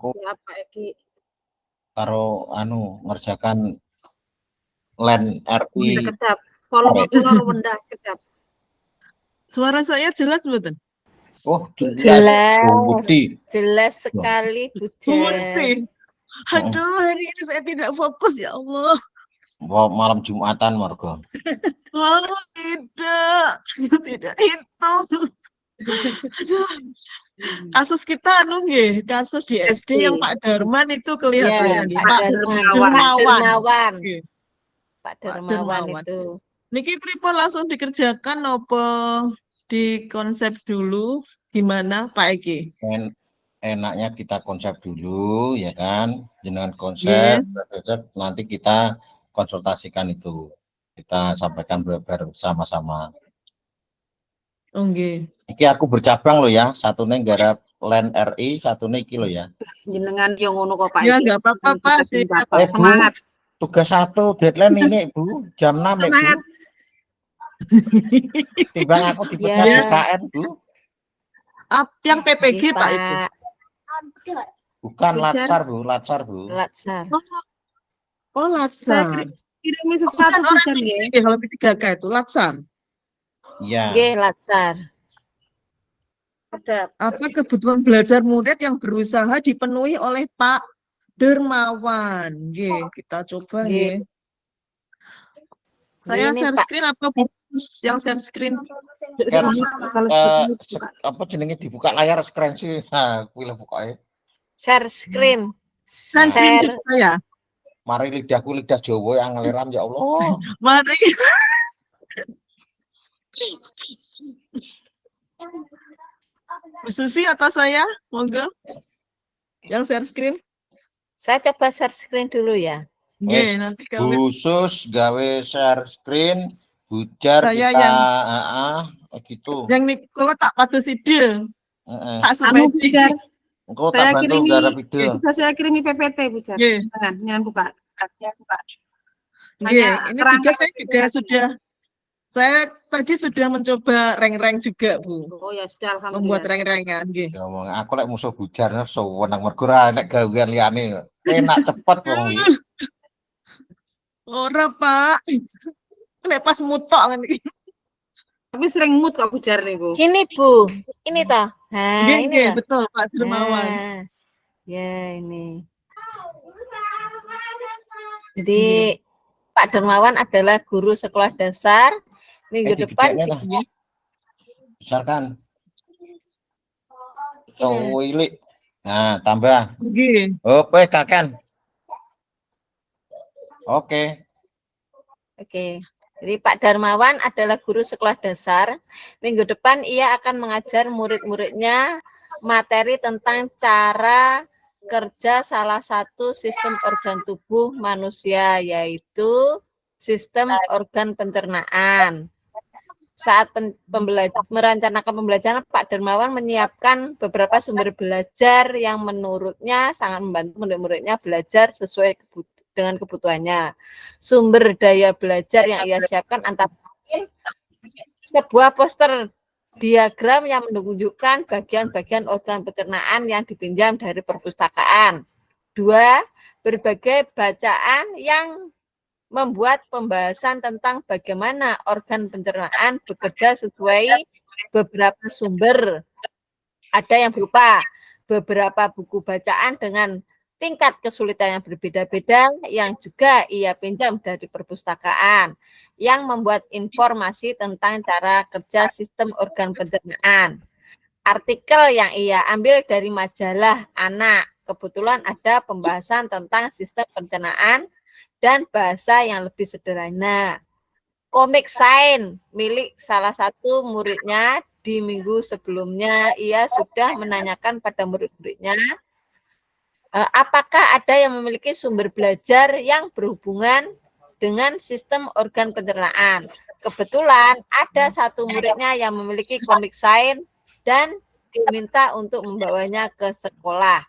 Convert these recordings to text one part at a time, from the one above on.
aku Siapa iki? karo ngerjakan LAN RI. Sekedap. Volume kula rendah sekedap. Suara saya jelas betul? Oh, jelas. Jelas, Bukti. jelas sekali Bu Jen. Mesti. Aduh, hari ini saya tidak fokus ya Allah. Wow, malam Jumatan Margo. Oh, tidak itu. Aduh. Kasus kita nggih, kasus di SD yang Pak Darman itu kelihatannya nggih. Pak Dermawan. Nggih. Pak Dermawan itu. Niki pripun langsung dikerjakan apa di konsep dulu gimana Pak Eki? Enaknya kita konsep dulu ya kan, dengan konsep nanti kita konsultasikan itu, kita sampaikan bersama-sama. Nggih. Iki aku bercabang loh ya, satu nih garap LAN RI, satu nih iki loh ya. Jenengan yang ngono kok Pak. Ya nggak apa-apa Pak sih. Semangat. Tugas 1 deadline ini Bu, jam 6 Semangat. Bu. Timbang aku dipecat BKN Bu. Yang PPG Pak itu. Bukan Latsar Bu, Latsar Bu. Latsar. Oh Latsar. Kirimi sesuatu bukan nggih. Kalau P3K itu Latsar. Iya. Nggih, Latsar. Apa kebutuhan belajar murid yang berusaha dipenuhi oleh Pak Dermawan? Nggih, kita coba nggih. Saya share screen apa yang share screen? Apa jenenge dibuka layar screen sih. Nah, kuwi bukae. Share screen. Share ya. Mari lidahku lidah Jawa yang ngeliram ya Allah. Mari. Bu Susi atau saya? Monggo. Yang share screen. Saya coba share screen dulu ya. Nggih, nanti kalau khusus gawe share screen, bujar saya kita yang gitu. Yang Nikola tak patut ide. Tak sampai engkau tak bantu garap ide. Bisa saya kirimi PPT Bu Jar. Nggih. Jangan buka. Nggih, ini juga saya tadi sudah mencoba rank-rank juga, Bu. Oh ya sudah, alhamdulillah. Membuat rank-rankan, nggih. Ya wong aku lek musuh bujar sewenang mergo ra nek gawean liyane. Enak cepet wong iki. Ora, Pak. Nek pas mutok ngene iki. Tapi sering mood kok bujar niku. Gini, Bu. Ini toh. Nah, ini betul, Pak Dermawan. Ya, ini. Jadi Pak Dermawan adalah guru sekolah dasar. Minggu depan besarkan. Wilik. Nah, tambah. Nggih. Oke, Kakan. Oke. Jadi Pak Darmawan adalah guru sekolah dasar. Minggu depan ia akan mengajar murid-muridnya materi tentang cara kerja salah satu sistem organ tubuh manusia, yaitu sistem organ pencernaan. Saat merencanakan pembelajaran, Pak Dermawan menyiapkan beberapa sumber belajar yang menurutnya sangat membantu murid-muridnya belajar sesuai dengan kebutuhannya. Sumber daya belajar yang ia siapkan antara lain sebuah poster diagram yang menunjukkan bagian-bagian organ pencernaan yang dipinjam dari perpustakaan. 2. Berbagai bacaan yang membuat pembahasan tentang bagaimana organ pencernaan bekerja sesuai beberapa sumber. Ada yang berupa beberapa buku bacaan dengan tingkat kesulitan yang berbeda-beda yang juga ia pinjam dari perpustakaan yang membuat informasi tentang cara kerja sistem organ pencernaan. Artikel yang ia ambil dari majalah Anak. Kebetulan ada pembahasan tentang sistem pencernaan dan bahasa yang lebih sederhana. Komik Sains milik salah satu muridnya di minggu sebelumnya, ia sudah menanyakan pada murid-muridnya apakah ada yang memiliki sumber belajar yang berhubungan dengan sistem organ pencernaan. Kebetulan ada satu muridnya yang memiliki komik Sains dan diminta untuk membawanya ke sekolah.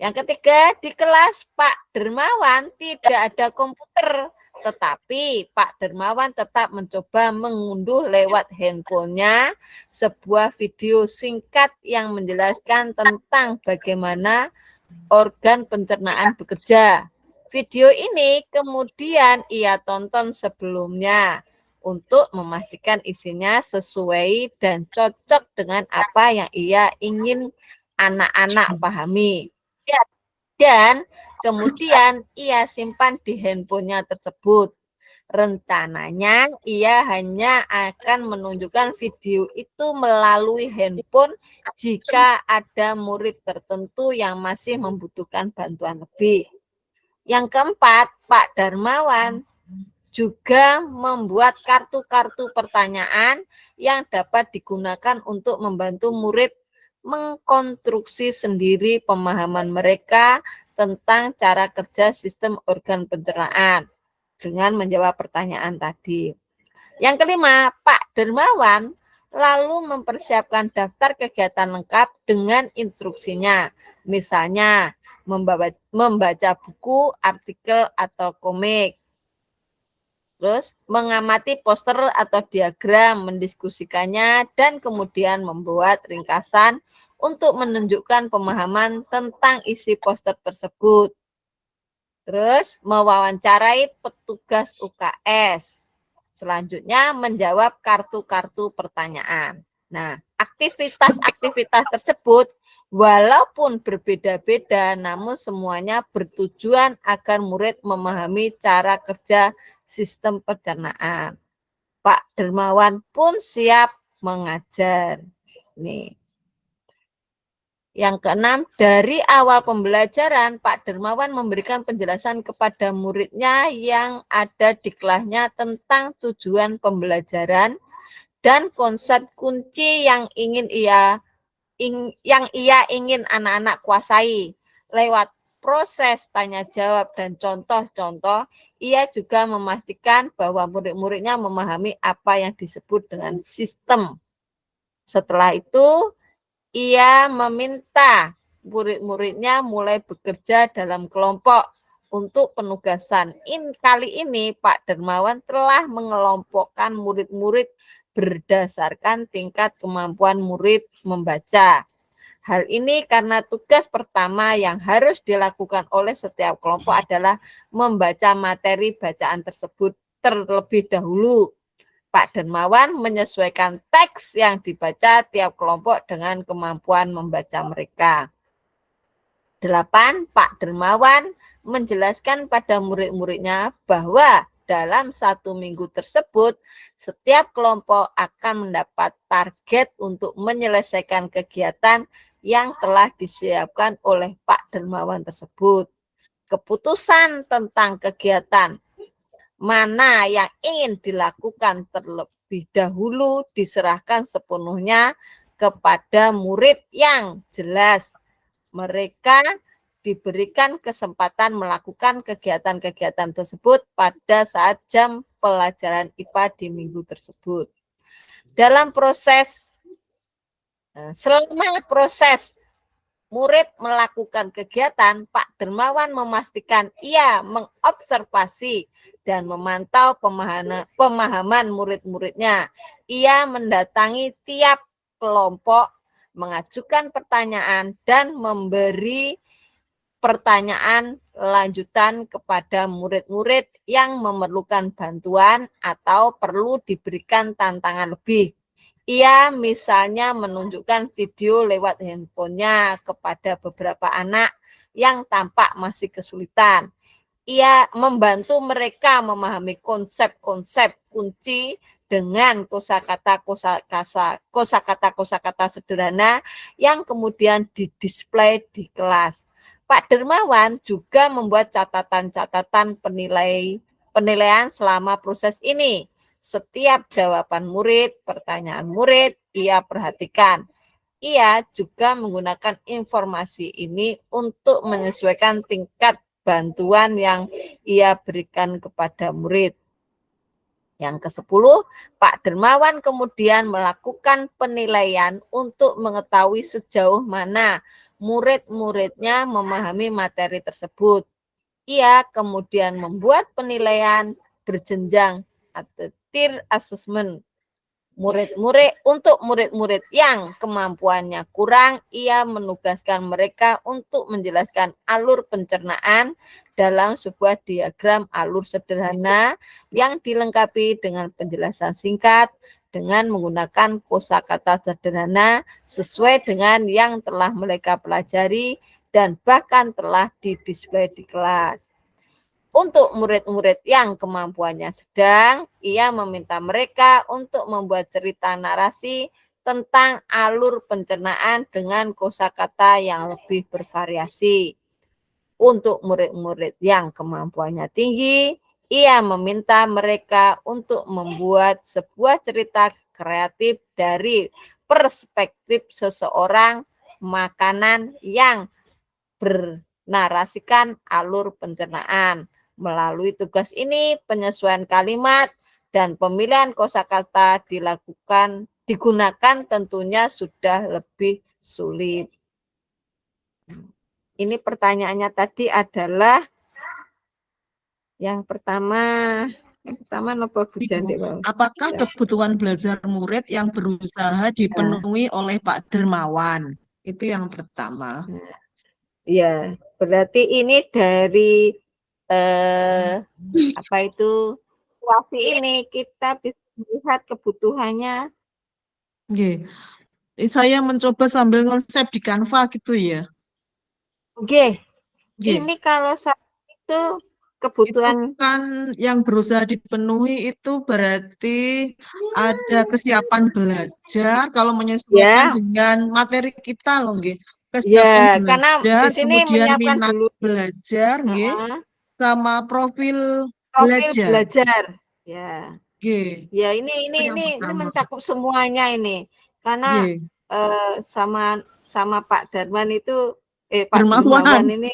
Yang ketiga, di kelas Pak Dermawan tidak ada komputer Tetapi Pak Dermawan tetap mencoba mengunduh lewat handphonenya sebuah video singkat yang menjelaskan tentang bagaimana organ pencernaan bekerja. Video ini kemudian ia tonton sebelumnya untuk memastikan isinya sesuai dan cocok dengan apa yang ia ingin anak-anak pahami. Dan kemudian ia simpan di handphonenya tersebut. Rencananya ia hanya akan menunjukkan video itu melalui handphone jika ada murid tertentu yang masih membutuhkan bantuan lebih. Yang keempat, Pak Darmawan juga membuat kartu-kartu pertanyaan yang dapat digunakan untuk membantu murid mengkonstruksi sendiri pemahaman mereka tentang cara kerja sistem organ pencernaan dengan menjawab pertanyaan tadi. Yang kelima, Pak Dermawan lalu mempersiapkan daftar kegiatan lengkap dengan instruksinya. Misalnya, membaca buku, artikel, atau komik. Terus, mengamati poster atau diagram, mendiskusikannya, dan kemudian membuat ringkasan untuk menunjukkan pemahaman tentang isi poster tersebut. Terus, mewawancarai petugas UKS. Selanjutnya, menjawab kartu-kartu pertanyaan. Nah, aktivitas-aktivitas tersebut walaupun berbeda-beda, namun semuanya bertujuan agar murid memahami cara kerja sistem pencernaan. Pak Dermawan pun siap mengajar. Nih. Yang keenam, dari awal pembelajaran, Pak Dermawan memberikan penjelasan kepada muridnya yang ada di kelasnya tentang tujuan pembelajaran dan konsep kunci yang ia ingin anak-anak kuasai. Lewat proses tanya jawab dan contoh-contoh, ia juga memastikan bahwa murid-muridnya memahami apa yang disebut dengan sistem. Setelah itu, ia meminta murid-muridnya mulai bekerja dalam kelompok untuk penugasan. Kali ini Pak Dermawan telah mengelompokkan murid-murid berdasarkan tingkat kemampuan murid membaca. Hal ini karena tugas pertama yang harus dilakukan oleh setiap kelompok adalah membaca materi bacaan tersebut terlebih dahulu. Pak Dermawan menyesuaikan teks yang dibaca tiap kelompok dengan kemampuan membaca mereka. 8. Pak Dermawan menjelaskan pada murid-muridnya bahwa dalam 1 minggu tersebut, setiap kelompok akan mendapat target untuk menyelesaikan kegiatan yang telah disiapkan oleh Pak Dermawan tersebut. Keputusan tentang kegiatan mana yang ingin dilakukan terlebih dahulu diserahkan sepenuhnya kepada murid yang jelas. Mereka diberikan kesempatan melakukan kegiatan-kegiatan tersebut pada saat jam pelajaran IPA di minggu tersebut. Selama proses murid melakukan kegiatan, Pak Dermawan memastikan ia mengobservasi dan memantau pemahaman murid-muridnya. Ia mendatangi tiap kelompok, mengajukan pertanyaan, dan memberi pertanyaan lanjutan kepada murid-murid yang memerlukan bantuan atau perlu diberikan tantangan lebih. Ia misalnya menunjukkan video lewat handphonenya kepada beberapa anak yang tampak masih kesulitan. Ia membantu mereka memahami konsep-konsep kunci dengan kosakata sederhana yang kemudian didisplay di kelas. Pak Dermawan juga membuat catatan-catatan penilaian selama proses ini. Setiap jawaban murid, pertanyaan murid, ia perhatikan. Ia juga menggunakan informasi ini untuk menyesuaikan tingkat bantuan yang ia berikan kepada murid. Yang ke-10, Pak Dermawan kemudian melakukan penilaian untuk mengetahui sejauh mana murid-muridnya memahami materi tersebut. Ia kemudian membuat penilaian berjenjang atau tier assessment. Untuk murid-murid yang kemampuannya kurang, ia menugaskan mereka untuk menjelaskan alur pencernaan dalam sebuah diagram alur sederhana yang dilengkapi dengan penjelasan singkat dengan menggunakan kosakata sederhana sesuai dengan yang telah mereka pelajari dan bahkan telah didisplay di kelas. Untuk murid-murid yang kemampuannya sedang, ia meminta mereka untuk membuat cerita narasi tentang alur pencernaan dengan kosakata yang lebih bervariasi. Untuk murid-murid yang kemampuannya tinggi, ia meminta mereka untuk membuat sebuah cerita kreatif dari perspektif seseorang makanan yang bernarasikan alur pencernaan. Melalui tugas ini, penyesuaian kalimat dan pemilihan kosakata digunakan tentunya sudah lebih sulit. Ini pertanyaannya tadi adalah yang pertama nopo Bu Jandi? Apakah kebutuhan belajar murid yang berusaha dipenuhi oleh Pak Dermawan? Itu yang pertama. Ya, berarti ini dari apa itu situasi ini kita bisa melihat kebutuhannya. Oke. Saya mencoba sambil konsep di Canva gitu ya. Oke. Ini kalau saya itu kebutuhan itu kan yang berusaha dipenuhi itu berarti ada kesiapan belajar kalau menyesuaikan dengan materi kita loh, nggih. Kesiapan belajar, karena di sini kemudian menyiapkan minat dulu belajar, nggih, sama profil belajar. Ya. Nggih. Ya, ini mencakup semuanya ini. Karena sama Pak Darman itu Pak Dermawan ini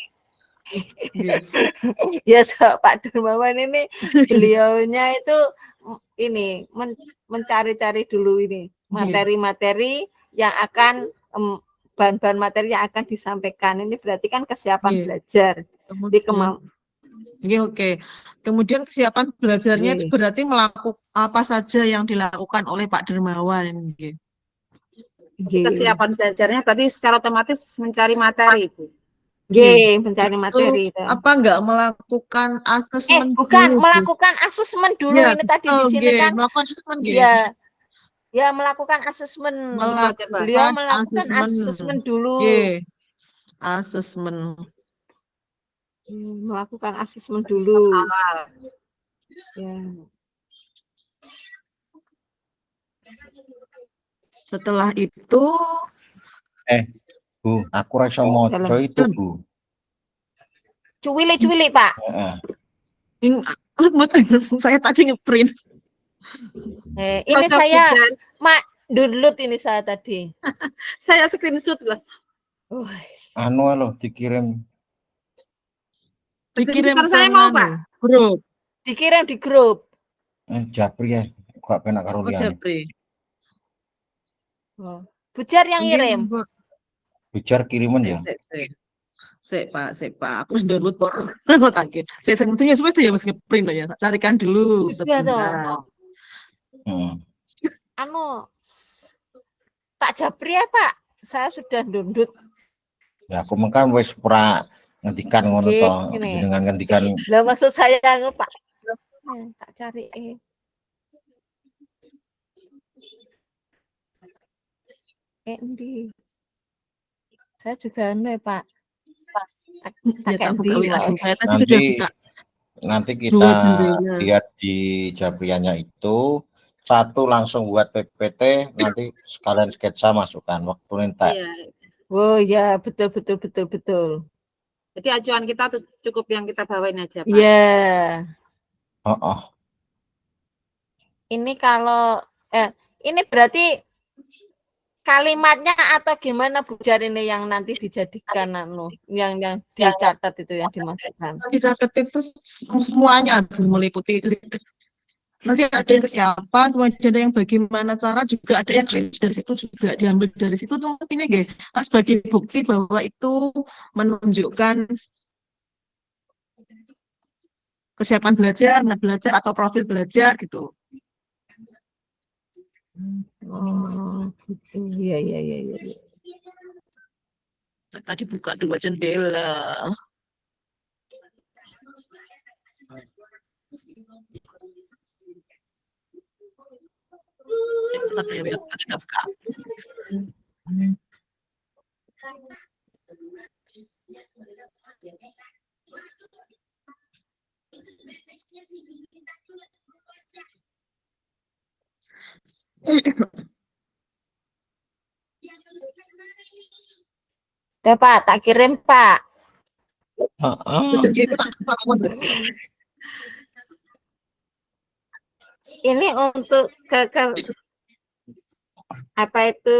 ya Pak Dermawan ini beliaunya itu ini mencari-cari dulu ini materi-materi yang akan bahan-bahan materi yang akan disampaikan. Ini berarti kan kesiapan belajar. Oke. Kemudian kesiapan belajarnya itu berarti melakukan apa saja yang dilakukan oleh Pak Dermawan. Kesiapan belajarnya berarti secara otomatis mencari materi, Bu. Mencari materi. Apa enggak melakukan asesmen bukan dulu, melakukan asesmen dulu ini tadi di sini kan. Melakukan asesmen Ya, melakukan asesmen. Beliau melakukan asesmen dulu. Asesmen. Melakukan asesmen dulu. Ya. Setelah itu Bu, aku rasa moco itu, Bu. Cuwili, Pak. Saya tadi ngeprint. Ini saya download ini saya tadi. Saya screenshot lah. Anu loh dikirim. Saya mau, Pak. Grup. Dikirim di grup. Japri ya, kok penak karo liyane. Japri. Bujar yang ngirim. Bujar kiriman ya. Sik Pak, aku sudah download kok. Aku takut. Saya sebetulnya sudah ya Mas ngeprint ya. Carikan dulu sebentar. Tak Japri ya, Pak. Saya sudah download. Ya aku mengkan wis ora ngendikan ngono to, dengan ngendikan. Lah maksud saya Pak. Tak cari endi. Saya juga Pak. Nanti kita lihat di Japriannya itu satu langsung buat PPT, nanti sekalian sketsa masukkan waktu nanti. Oh ya, betul. Jadi acuan kita tuh cukup yang kita bawain aja, Pak. Iya. Ini kalau ini berarti kalimatnya atau gimana Bu Jar ini yang nanti dijadikan yang dicatat itu yang dimasukkan. Dicatat itu semuanya meliputi nanti ada yang kesiapan, kemudian ada yang bagaimana cara, juga ada yang dari situ juga diambil dari situ tuh ini guys, sebagai bukti bahwa itu menunjukkan kesiapan belajar, minat belajar atau profil belajar gitu. Oh, gitu. Iya, iya, iya, iya. Tadi buka 2 jendela. Sampai buka. Udah Pak, tak kirim Pak. Sudah gitu tak Ini untuk apa itu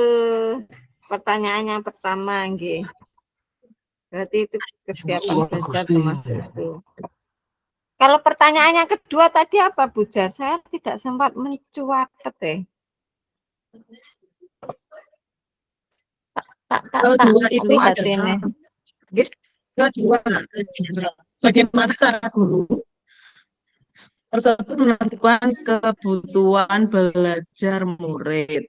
pertanyaan yang pertama, nggih. Berarti itu kesiapan belajar termasuk itu. Kalau pertanyaan yang kedua tadi apa, Bu Jar? Saya tidak sempat mencuatet deh. Tak kedua itu lihat adalah ini. kedua, bagaimana cara guru tersebut menentukan kebutuhan belajar murid.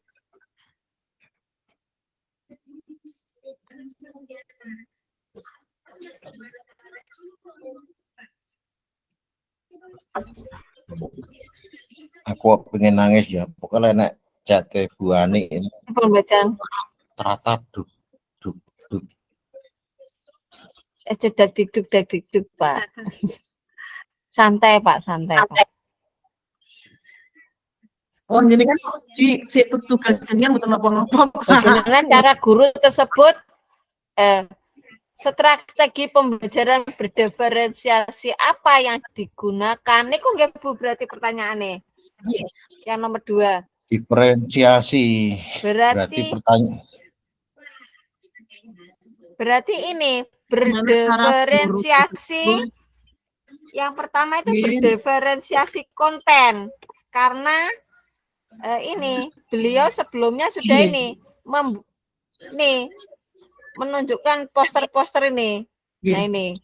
Aku pengen nangis ya, pokoknya nek jate Bu Ani ini Pembacaan teratap duk. sudah diduk Pak. Santai Pak, santai Pak. Oh, ini kan itu tugasnya betul apa-apa. Bagaimana cara guru tersebut strategi pembelajaran berdiferensiasi apa yang digunakan? Ini kok nggak Bu berarti pertanyaannya? Yang nomor 2. Diferensiasi. Berarti ini berdiferensiasi. Yang pertama itu berdiferensiasi konten, karena ini beliau sebelumnya sudah ini menunjukkan poster-poster ini. Nah ini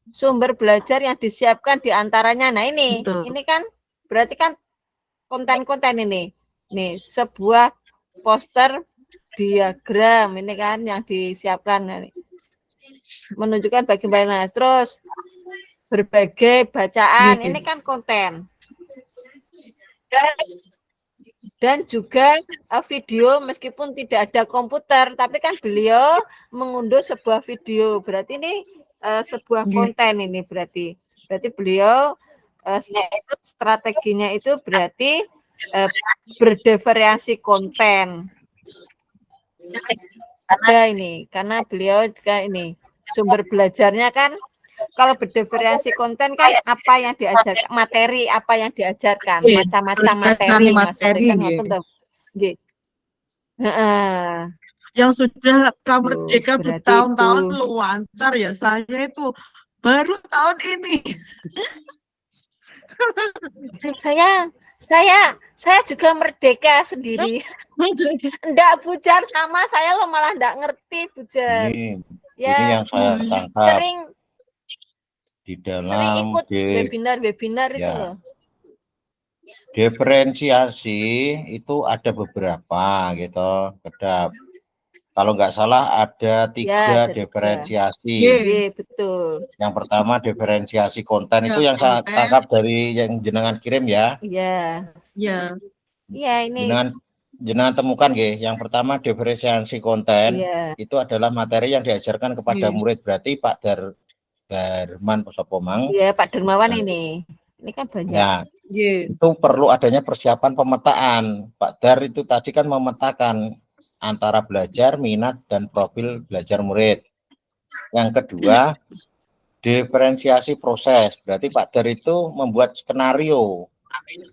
sumber belajar yang disiapkan diantaranya. Nah ini kan berarti kan konten-konten ini. Nih sebuah poster diagram ini kan yang disiapkan. Nah, menunjukkan bagaimana terus berbagai bacaan ini kan konten. Dan juga video meskipun tidak ada komputer, tapi kan beliau mengunduh sebuah video. Berarti ini sebuah konten ini berarti beliau strateginya itu berarti berdiferensiasi konten. Ada ini karena beliau juga ini sumber belajarnya kan. Kalau berdiferensiasi konten kan apa yang diajarkan, materi apa yang diajarkan, macam-macam materi maksudnya kan yang sudah kamu merdeka bertahun-tahun belum lancar ya, saya itu baru tahun ini. Saya juga merdeka sendiri. Enggak bujar sama saya lo malah enggak ngerti bujar. Ini yang saya tangkap. Di dalam ikut webinar itu loh. Diferensiasi itu ada beberapa gitu, kedap. Kalau nggak salah ada 3 diferensiasi. Betul. Yang pertama diferensiasi konten itu yang saya tangkap dari yang jenengan kirim ya. Iya. Ini. Jenengan temukan nggih. Yang pertama diferensiasi konten itu adalah materi yang diajarkan kepada murid, berarti Pak Darman Posopomang. Iya, Pak Dermawan ini kan banyak. Ya, itu perlu adanya persiapan pemetaan. Pak Dar itu tadi kan memetakan antara belajar, minat, dan profil belajar murid. Yang kedua, diferensiasi proses. Berarti Pak Dar itu membuat skenario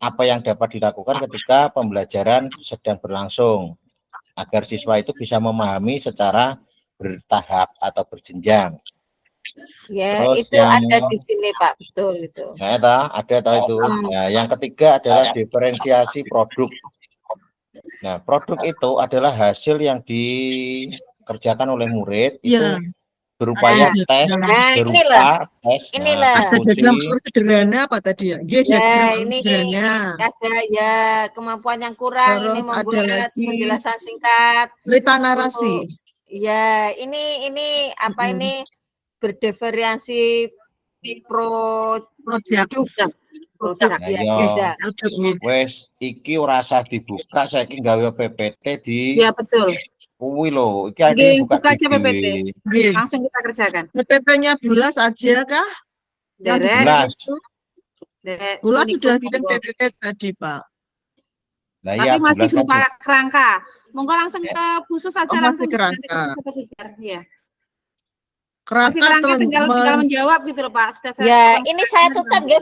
apa yang dapat dilakukan ketika pembelajaran sedang berlangsung, agar siswa itu bisa memahami secara bertahap atau berjenjang. Ya, terus itu ada di sini Pak, betul itu. Nah, ada itu. Nah, yang ketiga adalah diferensiasi produk. Nah, produk itu adalah hasil yang dikerjakan oleh murid itu berupaya Nah, tes, Nah, ini loh. berupa tes. Ini Nah, loh. ada diskusi. diagram alur sederhana apa tadi ya? Nggih, Ya, diagram alur ini sederhana. ada ya kemampuan yang kurang, ini Terus ada membuat lagi penjelasan singkat. cerita narasi. Ya, ini apa Mm-mm. ini berdiferensi produk Produk. Nah, ya, iya. beda. Produk, nggih. Wes iki ora usah dibuka, saiki gawe PPT di Ya betul. kuwi lho. Iki Nggih, akhirnya buka buka di aja PPT. Nggih. Langsung kita kerjakan. PPT-nya bulas aja kah? Yang Derek, dikirim Bulas. itu? Derek, Bulas Unikut, sudah kirim monggo. PPT tadi, Pak. Nah, Tapi iya masih bulas kan berupa kerangka. Monggo langsung Ya. ke khusus aja Oh, masih langsung kerangka. nanti kita bicara. Iya. Kerangka Masih kerangka tinggal teman-teman. menjawab gitu loh Pak. Sudah saya Ya, tolong ini saya kerangkanya, tutup teman-teman. ya,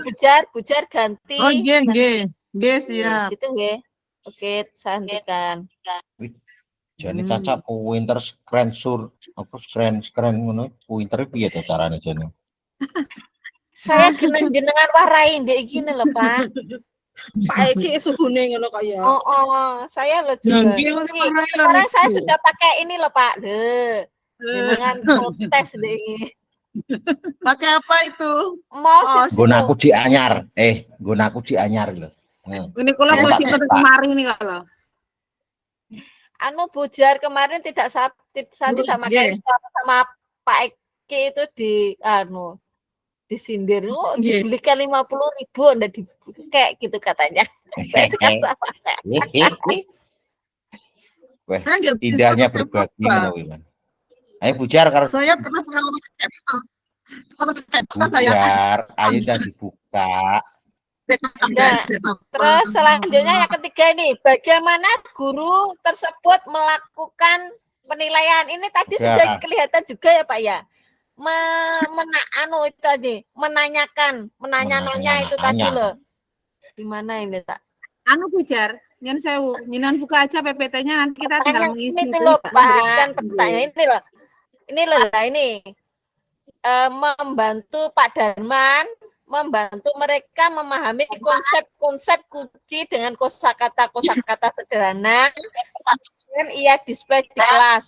bujar ganti. Oh, nggih, nggih. Nggih, Ya, siap. gitu nggih. Oke, saya hentikan. jane Caca pinter screen ngono. Pinter piye to carane jane? Saya jenengan warai ndek iki lho, Pak. Pak Eki suhune ngono kok ya. Oh, saya lo Ya, juga. nggih, Nih, warai lah sekarang saya itu. sudah pakai ini loh, Pak. Jenengan protes deh ini. Pakai apa itu? Mouse Nggon aku di anyar. Nggon aku di anyar lho. Ini kalau Ya, mau tak dipetik Pak. kemarin nih kalau. Anu bujar kemarin saya tidak pakai sama Pak Eki itu disindir. Oh, Nggih. dibelikan 50.000 Anda kayak gitu katanya. Sekarang saya pakai. Weh, Saya nggak bisa indahnya pakai berbagi mouse, Pak. ngono kuwi, Man. Ayo bujar karo Saya pernah pengalaman pakai mouse. Kalau pakai mouse saya bujar, ayo jangan dibuka. Nah, terus selanjutnya yang ketiga ini, bagaimana guru tersebut melakukan penilaian. Ini tadi Ya. sudah kelihatan juga ya Pak ya. Itu tadi, menanya-nanya itu tadi loh. Di mana ini tak? Anu bujar, nyen sewu, nyenan buka aja PPT-nya nanti kita tinggal mengisi. Ini tuh loh Pak, pertanyaan ini loh. Ini loh ini. Membantu Pak Darman, membantu mereka memahami konsep-konsep kunci dengan kosakata sederhana yang ia display di kelas.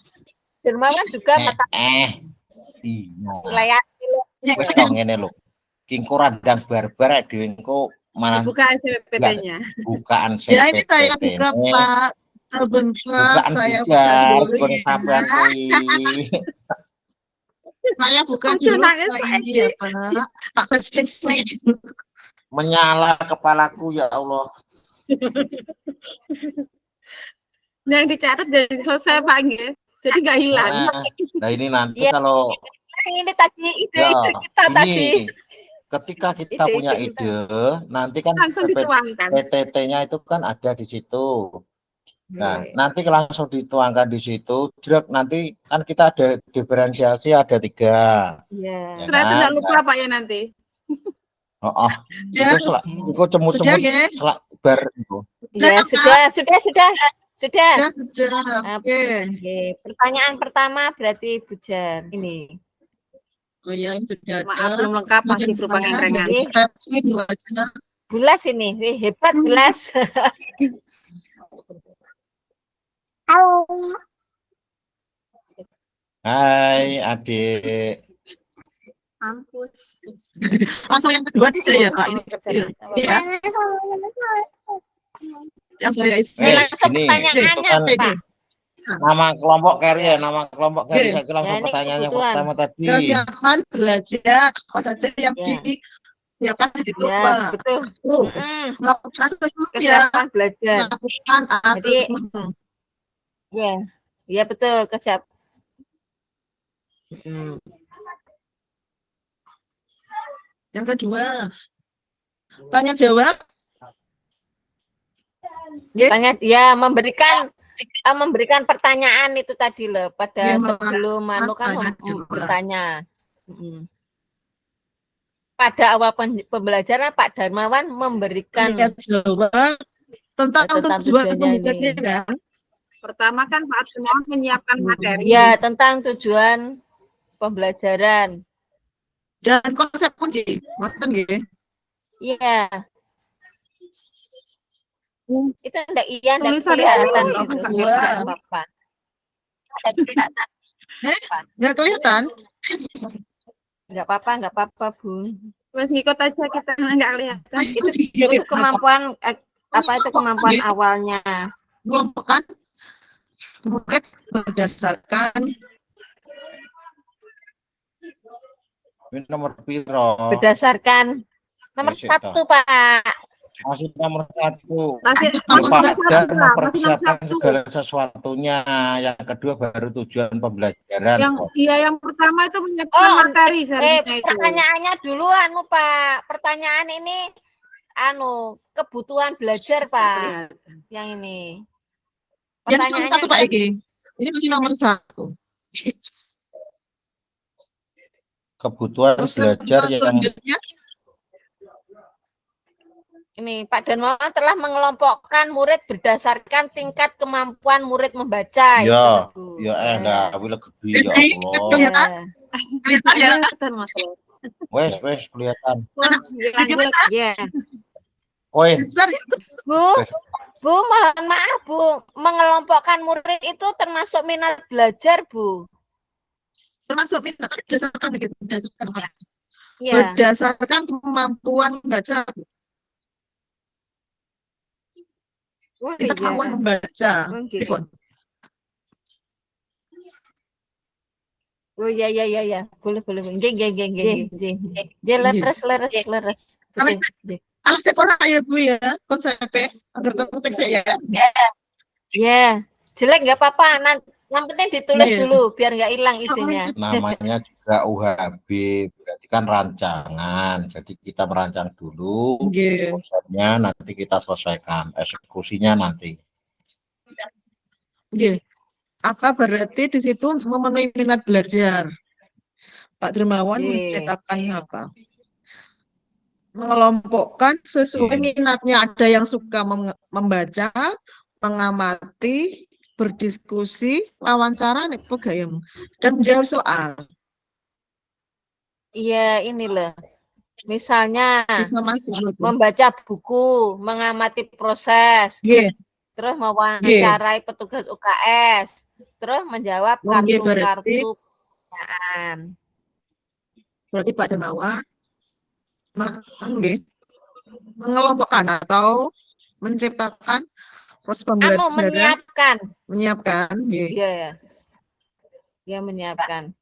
Darman kan juga mata Iya. Wis kok ngene lho. Ki engko radang barbar dhewe engko malah Buka aja PPT-nya. bukaan Ya, ini saya buka, Pak. Sebentar, bukaan saya buka bujar dulu kon ya. sampean kuwi. Saya buka Lucu dulu nangis, Pak, Pak ini ya, Pak. Pak saya Menyala kepalaku ya Allah. Yang dicatat jadi selesai Pak nggih. Jadi nggak hilang. Nah, ini nanti Ya. kalau ini tadi ide-ide kita ini, tadi. ketika kita Ide-ide punya kita. ide, nanti kan Langsung dituangkan. PTT-nya itu kan ada di situ. Nah, Iya. nanti langsung dituangkan di situ. Nanti kan kita ada diferensiasi ada 3. Iya. Setelah itu nggak lupa Pak ya nanti. Ya, Iku cemut-cemut sudah ya. bar itu. Ya, sudah. Ya, sudah. Oke. Oke, pertanyaan pertama berarti bujar ini. Oh ya, ini sudah Maaf ada. belum lengkap masih berupa ngengrengan. Persepsi dua aja. Bulas ini, hebat Bulas. Hai adik. Ampus. Langsung yang kedua aja ya, Kak. Ini kecil. Ya. Yang saya isi. Langsung ini pertanyaannya, itu kan Pak. nama kelompok carrier, nama kelompok carrier. Saya langsung Ya, ini pertanyaannya kebutuhan. pertama tadi. Kesiapan belajar apa saja yang Ya. disiapkan di situ, Ya, Pak. betul. Melakukan asesmen ya. Kesiapan belajar. Melakukan asesmen. Ya, ya betul, kesiap. Yang kedua, tanya jawab. Tanya, ya memberikan pertanyaan itu tadi loh pada Ya, sebelum Manu kan tanya jawab. bertanya. Pada awal pembelajaran Pak Darmawan memberikan Tanya jawab tentang tujuan tujuannya komunikasinya ini. kan. Pertama kan Pak Darmawan menyiapkan materi. Ya, tentang tujuan pembelajaran. Dan konsep kunci. Ngoten nggih. Iya. Itu enggak iya enggak Tulisan kelihatan itu itu enggak enggak apa-apa. Nggak kelihatan? Nggak apa-apa, Bu. Wes ngikut aja kita nggak kelihatan. Itu kemampuan apa itu kemampuan awalnya. Mengelompokkan murid berdasarkan Ini nomor piro? Berdasarkan nomor Masih 1, Pak. Masih nomor 1. Masih Pak Dar nomor mempersiapkan satu. segala sesuatunya. Yang kedua baru tujuan pembelajaran. Yang pertama itu menyiapkan materi seharusnya itu. Pertanyaannya dulu Pak. Pertanyaan ini kebutuhan belajar, Pak. Yang ini. yang nomor 1 Pak Egi. Ini masih nomor 1. Kebutuhan belajar yang selanjutnya ini Pak Darmawan telah mengelompokkan murid berdasarkan tingkat kemampuan murid membaca. ya, lah, wila gede ya Allah. kelihatan ya. Kelihatan Mas. Wes kelihatan. Ya. Woi, Besar itu. Bu, mohon maaf Bu, mengelompokkan murid itu termasuk minat belajar, Bu. Termasuk minat berdasarkan Ya. berdasarkan kemampuan membaca. Oh, Kita kemampuan membaca. gitu. Oh ya. Boleh. Nggih. Leres. Kalau sepora ya Bu ya, konsepnya agar terkonteks ya. Ya, jelek nggak apa-apa. Yang penting ditulis dulu biar nggak hilang idenya. namanya juga UHB, berarti kan rancangan. Jadi kita merancang dulu, konsepnya nanti kita selesaikan, eksekusinya nanti. Apa berarti di situ memenuhi minat belajar? Pak Dermawan mencetakkan apa? Mengelompokkan sesuai minatnya. Ada yang suka membaca, mengamati, berdiskusi, wawancara, dan menjawab soal. Iya, ini loh. Misalnya membaca buku, mengamati proses, terus mewawancarai petugas UKS, terus menjawab kartu-kartu pertanyaan. Berarti Pak Dermawan mengelompokkan atau menciptakan proses pembelajaran, menyiapkan. Iya, menyiapkan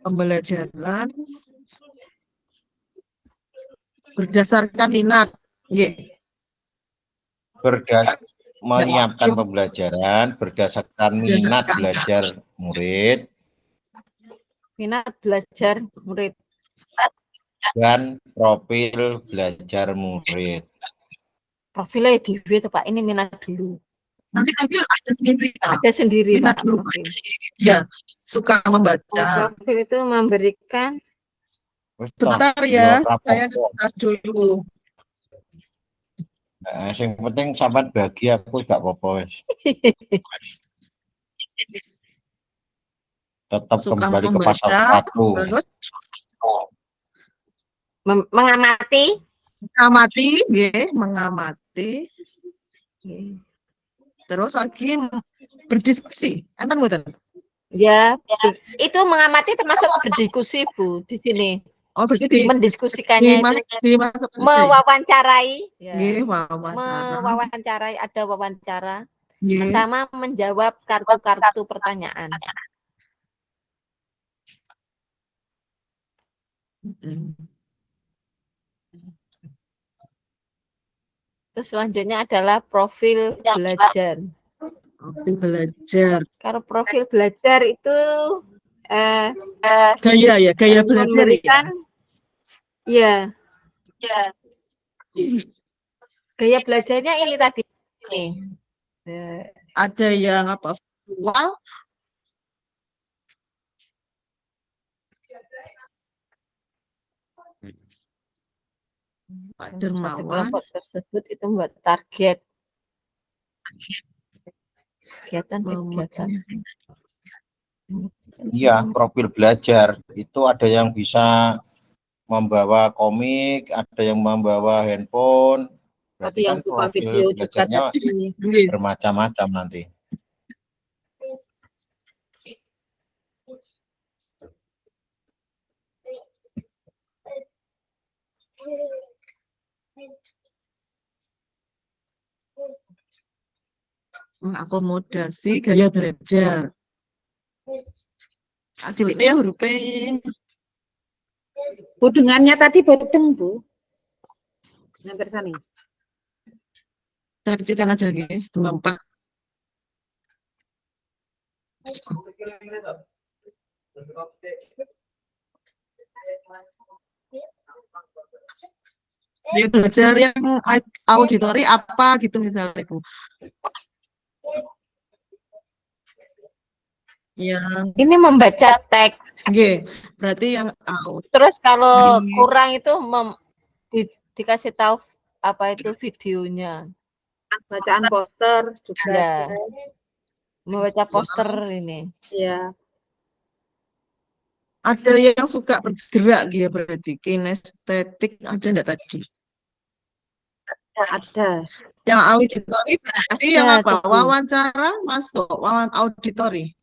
pembelajaran berdasarkan minat. Menyiapkan pembelajaran berdasarkan minat belajar murid. Minat belajar murid. Dan profil belajar murid. Profilnya di itu Pak, ini minat dulu. Nanti ada sendiri. Ada sendiri minat Pak. Dulu. Ya, suka membaca. Profil itu memberikan. Bentar ya, saya ngetes dulu. Yang penting sampai bahagia, aku gak apa-apa. Tetap suka kembali membaca, ke pasal 1. Terus mengamati, mengamati. Terus lagi berdiskusi. Ya, itu mengamati termasuk berdiskusi Bu di sini. Oh, berarti mendiskusikannya itu mewawancarai, mewawancarai, ada wawancara, sama menjawab kartu-kartu pertanyaan. Terus selanjutnya adalah profil belajar. Profil belajar. Kalau profil belajar itu gaya belajar kan? Ya. Gaya belajarnya ini tadi. Ada yang apa? Visual. Pak Dermawan kelompok tersebut itu membuat target kegiatan. Iya, profil belajar itu ada yang bisa membawa komik, ada yang membawa handphone. Berarti kan profil belajarnya bermacam-macam nanti. mengakomodasi gaya belajar. Adil ya huruf P. Bu, dengannya tadi bodeng, Bu. Hampir sana. Saya kecilkan aja ya, 24. Dia belajar yang auditori apa gitu misalnya Bu. Yang Ini membaca teks. berarti yang out. Terus kalau Di- kurang itu dikasih tahu apa itu videonya. Bacaan poster juga Ya. ada. Membaca poster ini. Ya, Ada yang suka bergerak gitu berarti kinestetik ada enggak tadi? ada. Yang auditori berarti Ada, yang apa? tuh, Bu. Wawancara masuk, auditori.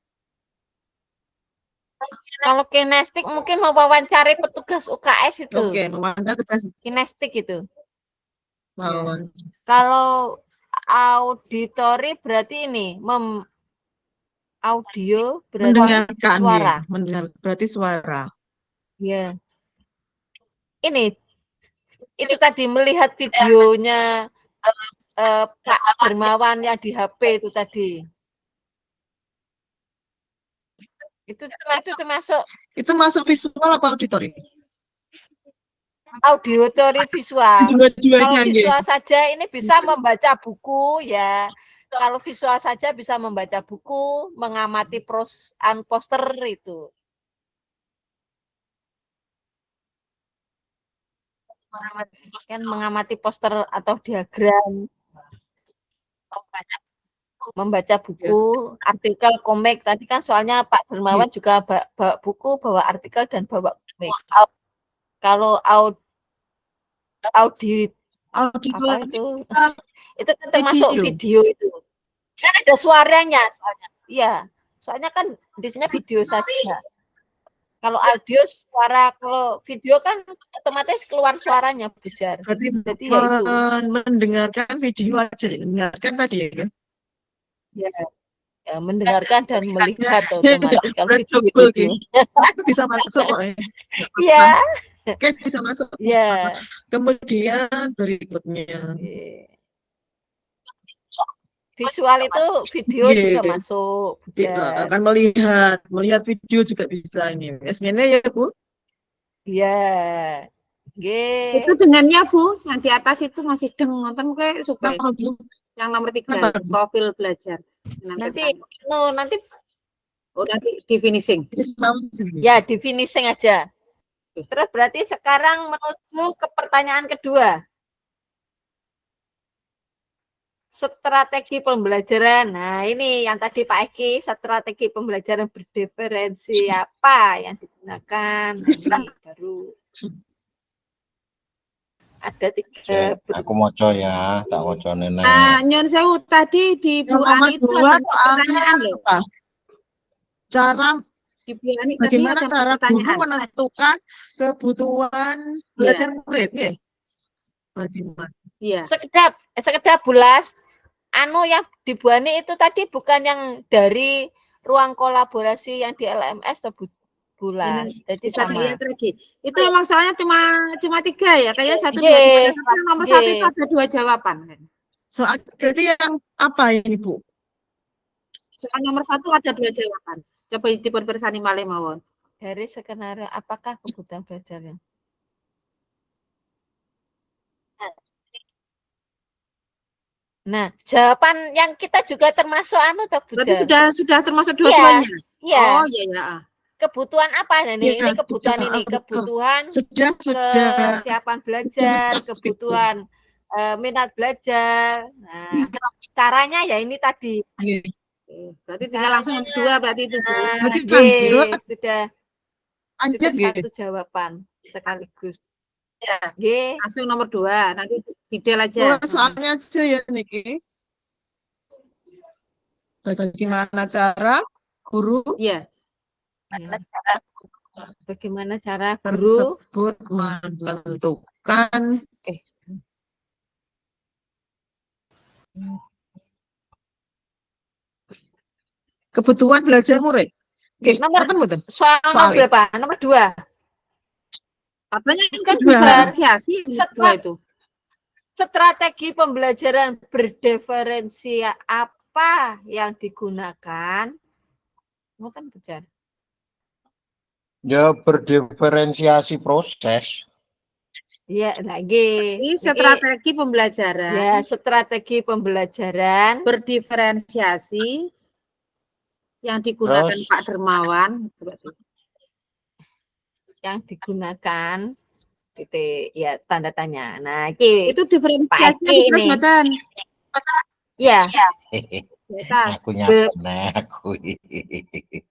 Kalau kinestik mungkin mau wawancari petugas UKS itu. Oke, wawancara tugas Kinestik itu. wawancara. Kalau auditori berarti ini audio berarti Mendengarkan suara. ya, mendengar berarti suara. Ya. Ini itu tadi melihat videonya Pak Dermawan yang di HP itu tadi. Itu termasuk Itu masuk visual apa auditori? auditori visual. Kalau Dua-duanya nggih. visual saja ini bisa membaca buku ya. Kalau visual saja bisa membaca buku, mengamati poster itu. Kan mengamati poster atau diagram. Membaca buku, artikel, komik. Tadi kan soalnya Pak Dermawan juga bawa buku, bawa artikel dan bawa komik. Kalau audit apa itu? Itu kan termasuk video itu. Kan ada suaranya soalnya. Iya. Soalnya kan di sini video saja. Kalau audio suara, kalau video kan otomatis keluar suaranya bujar. Berarti Jadi ya itu. mendengarkan video aja, dengarkan tadi ya kan? Ya, mendengarkan dan melihat otomatis kalau Berat video double, itu. Itu bisa masuk kok ya. Iya. Kan bisa masuk. Iya. Kemudian berikutnya. Visual itu video juga masuk. Akan melihat video juga bisa ini. SN-nya ya Bu? Iya. Itu dengannya Bu, yang di atas itu masih deng, nonton kayak suka. Yang nomor 3, profil belajar. Nanti di finishing. Ya, di finishing aja. Terus berarti sekarang menuju ke pertanyaan kedua. Strategi pembelajaran. Nah, ini yang tadi Pak Eki, strategi pembelajaran berdiferensi apa yang digunakan. Nah, ini baru ada 3. Aku moco ya, tak moco nenek. Nyon sewu tadi di Bu Ani itu ada pertanyaan loh. Cara Di Bu Ani bagaimana tadi cara ada guru pertanyaan. menentukan kebutuhan belajar murid ya? Bagaimana? Iya. Sekedap bulas. Yang di Bu Ani itu tadi bukan yang dari ruang kolaborasi yang di LMS atau bulan. Jadi sama. Lihat lagi. Itu memang soalnya cuma 3 ya, kayak 1, 2, 3. Nomor 1 itu ada 2 jawaban kan. Soal berarti yang apa ini Bu? Soal nomor 1 ada 2 jawaban. Coba dipun persani malih mawon. Dari skenario apakah kebutuhan belajarnya? Nah, jawaban yang kita juga termasuk Berarti sudah termasuk dua-duanya. Iya. Oh iya. Kebutuhan apa ini? Ini kebutuhan ini, kebutuhan kesiapan belajar, kebutuhan minat belajar. Nah, caranya ya ini tadi. Berarti tinggal langsung 2 berarti itu. Sudah satu jawaban sekaligus. Langsung nomor 2, nanti detail aja. Soalnya aja ya Niki. Bagaimana cara guru? Iya. Bagaimana cara guru menentukan Kebutuhan belajar murid. Oke, Nomor- betul. Soal nomor Soalnya. berapa? Nomor 2. Katanya yang Kedua. diferensiasi yang kedua itu. Strategi pembelajaran berdiferensi apa yang digunakan? Ngoten Bujar. Ya berdiferensiasi proses. Ya, lagi. Ini strategi pembelajaran Ya, strategi pembelajaran berdiferensiasi yang digunakan Terus? Pak Dermawan. yang digunakan titik ya tanda tanya. Nah, iki Itu diferensiasinya Pak Eki di kelas ini. badan. ya, Di atas. Aku nyapa aku.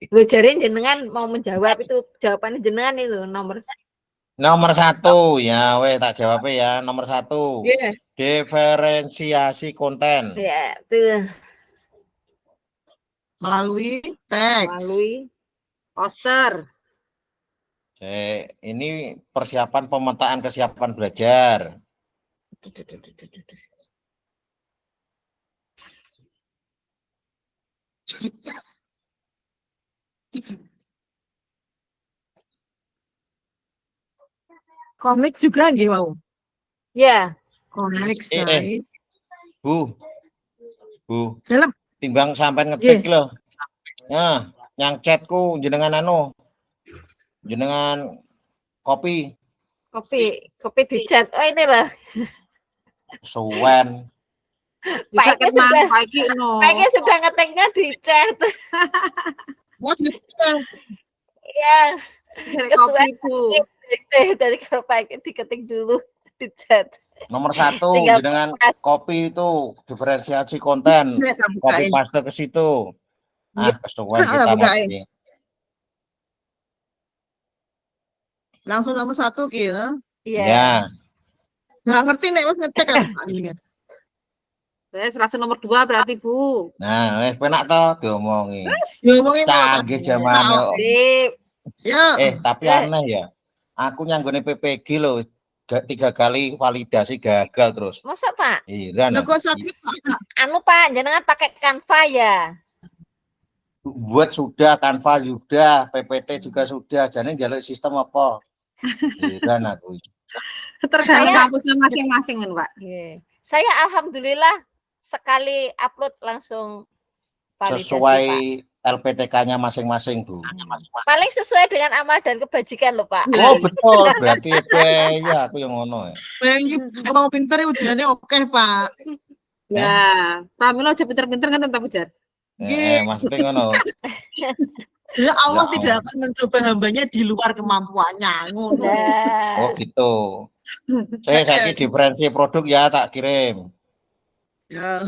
lu jarin jenengan mau menjawab itu jawabannya jenengan itu nomor Nomor 1 ya, tak jawab ya. Nomor 1 Iya. diferensiasi konten. ya tuh Melalui teks. melalui Poster. Ini persiapan pemetaan kesiapan belajar. Komik juga nggih mau. ya Komik Eh, saya. Bu, Dalam. timbang sampai ngetik loh. Nah, yang chatku jenengan jenengan kopi kopi di chat. Oh ini lah suwen. Bisa Eki sudah- kemana Pak Eki no. kayaknya sudah ngetiknya di chat. Mau Ya, Dari kesuwen. kopi Bu. dari kalau Pak Eki diketik dulu di chat. Nomor 1 Tinggal jenengan kopi itu diferensiasi konten. Kopi paste ke situ. Kesuwen kita bukain. nanti. Langsung nomor 1 gitu. Iya. Ya, Nggak ngerti nih mas ngetek kan. Langsung nomor 2 berarti Bu. nah, penak toh diomongi. Ngomongin Canggih zaman. Sip. Ya. Tapi aneh ya. Aku nyanggone PPG loh. 3 kali validasi gagal terus. Masa Pak? Heran. Lo kok sakit Pak? Anu Pak, jangan pakai Canva ya. Buat sudah, Canva sudah, PPT juga sudah. Jadi jalur sistem apa? Heran aku. Tergantung Saya- kampusnya masing-masing kan Pak. Iya. Saya alhamdulillah sekali upload langsung validasi Sesuai Pak. LPTK-nya masing-masing, Bu. Paling sesuai dengan amal dan kebajikan loh Pak. Oh, betul. Berarti ya aku yang ngono ya. Kalau pinter ujiannya oke Pak. Ya, Pramila aja pinter-pinter kan tetap ujar. Maksudnya ngono. Ya Allah Ya tidak akan mencoba hambanya di luar kemampuannya. Ngono. Nah, Oh, gitu. Saya sakit diferensi produk ya tak kirim. Ya.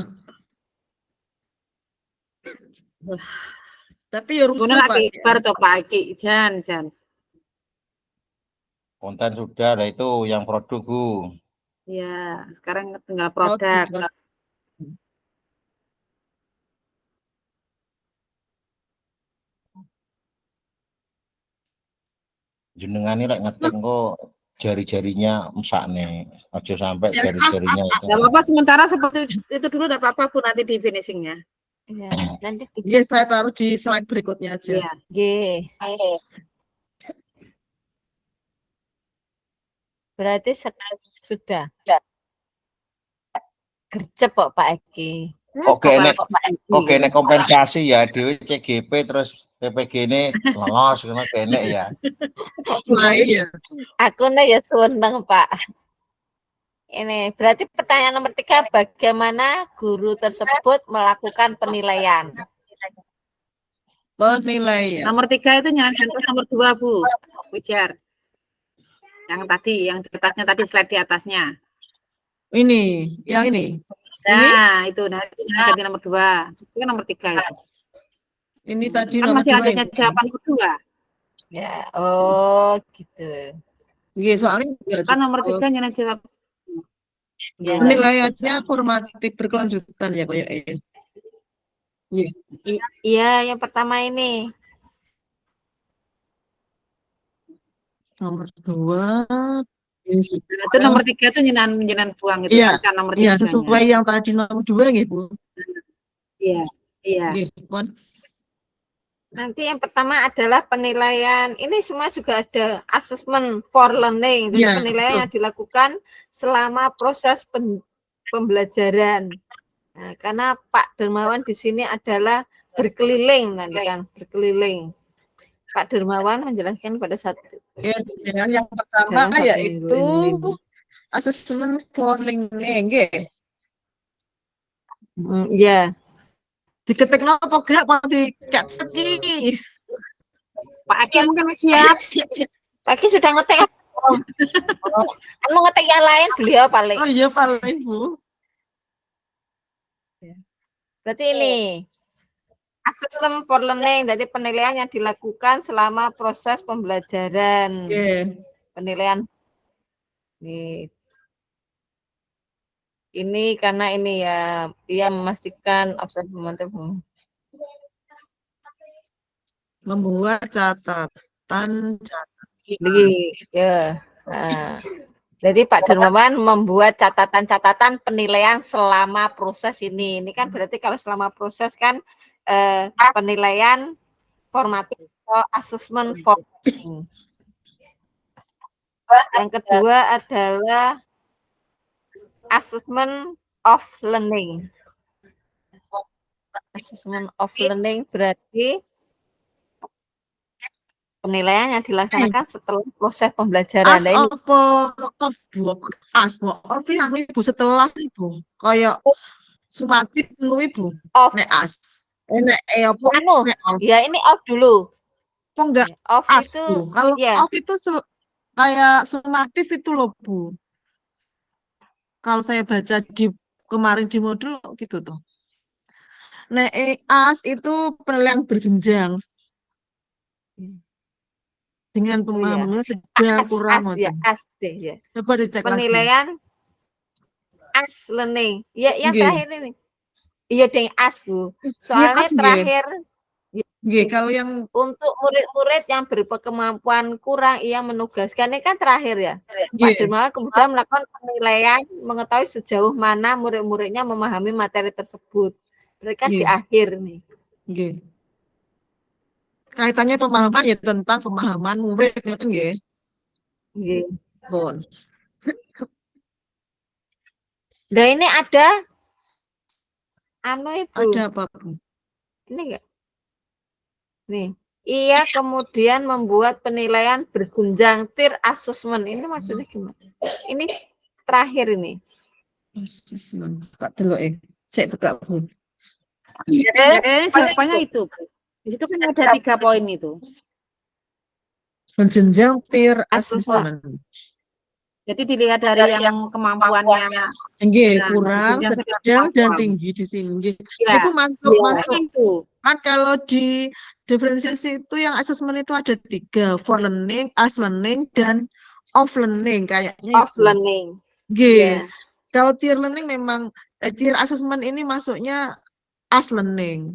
Tapi ya rusuh Guna Pak. lagi bar to Pak Eki, jan. Konten sudah, lah itu yang produk, Bu. Ya, sekarang tinggal produk. Jenengan ini lek ngetik kok jari-jarinya mesakne. Aja sampai jari-jarinya itu. Enggak apa-apa sementara seperti itu dulu enggak apa-apa Bu nanti di finishingnya. ya, nanti Ya saya taruh di slide berikutnya aja. Iya. G. Berarti sudah. Gercep kok Pak Eki. Oke, nek kompensasi ya Dewi CGP terus PPG ini lolos kena kene ya. Nah, iya. Aku nih ya seneng Pak. Ini berarti pertanyaan nomor 3, bagaimana guru tersebut melakukan penilaian? Penilaian. Nomor 3 itu nyalakan terus nomor 2 Bu. Ujar. Yang tadi, yang di atasnya tadi slide di atasnya. Ini, yang ini. Nah, itu nanti ganti nomor 2. Itu kan nomor 3 itu. Ini tadi Kan nomor masih 2 lanjutnya ini. jawaban kedua. Ya, oh gitu. Iya, soalnya enggak Kan nomor cukup. 3 nyalakan jawab. Ya, Penilaiannya formatif berkelanjutan ya kayak iya, yang pertama ini. nomor 2. Ini sudah. Nah, itu nomor 3 itu nyenan buang itu Iya, kan nomor 3. Iya, sesuai yang tadi nomor 2 gitu. Iya. Iya. Nggih, pun. Nanti yang pertama adalah penilaian. Ini semua juga ada assessment for learning. Jadi Iya, penilaian yang dilakukan selama proses pembelajaran. Nah, karena Pak Dermawan di sini adalah berkeliling nanti kan, berkeliling. Pak Dermawan menjelaskan pada saat ya, dengan yang pertama dalam 1 minggu yaitu ini. asesmen for learning, nggih. Ya, Diketik apa gak mau dicatat iki. Pak Aki mungkin siap. Pagi sudah ngetik. Anu ngetik yang lain beliau paling. Oh iya paling Bu. Berarti ini assessment for learning, jadi penilaian yang dilakukan selama proses pembelajaran. Nggih. Penilaian ini karena ini ya, ia memastikan observatif Membuat catatan. ya. Nah, jadi Pak Dermawan membuat catatan-catatan penilaian selama proses ini. Ini kan berarti kalau selama proses kan penilaian formatif atau assessment formatif. Yang kedua adalah assessment of learning. Assessment of learning berarti penilaian yang dilaksanakan setelah proses pembelajaran. As apa of Bu? As Bu. Of yang Ibu setelah Ibu. Kayak sumatif kuwi Bu. Of. Nek as. Nek apa? Anu, Nek of. ya ini off dulu. Kok enggak Off as itu Bu? Kalau ya. off itu kayak sumatif itu loh Bu. Kalau saya baca di kemarin di modul gitu tuh. Nek as itu penilaian berjenjang. Dengan pemahamannya sedang kurang. As deh ya. Coba dicek penilaian lagi. as learning. Ya, yang Nggih. terakhir ini. Iya deh as Bu. Soalnya as, terakhir nggih, kalau yang untuk murid-murid yang berkemampuan kurang ia menugaskan ini kan terakhir ya. Pak Dermawan kemudian melakukan penilaian mengetahui sejauh mana murid-muridnya memahami materi tersebut. Mereka di akhir nih. Nggih. Kaitannya pemahaman ya tentang pemahaman murid kan nggih. Nggih. Pun. Nah ini ada anu Ibu. Ada apa Bu? Ini enggak? Nih, ia kemudian membuat penilaian berjenjang tier assessment. Ini maksudnya gimana? Ini terakhir ini. Assessment. Tak delok Cek tegak Bu. Jawabannya itu. Di situ kan ada 3 poin itu. Berjenjang peer assessment. Jadi dilihat dari yang kemampuannya Nggih, kurang, sedang dan tinggi di sini. Nggih. Ya, Itu masuk itu. Kan kalau di diferensiasi itu yang assessment itu ada 3, for learning, as learning, dan off learning kayaknya. Off learning. Nggih. Kalau tier learning memang tier assessment ini masuknya as learning.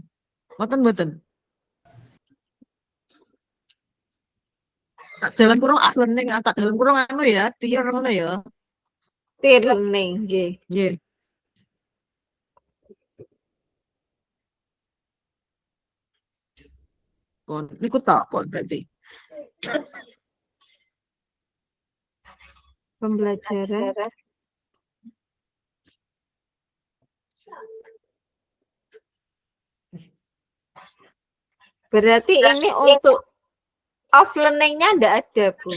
Mboten. Tak dalam kurung as learning, tak dalam kurung anu ya, tier ngono ya. Tier learning, nggih. Nggih. Kon niku tak kon berarti. Pembelajaran berarti ini untuk off learning-nya enggak ada, Bu.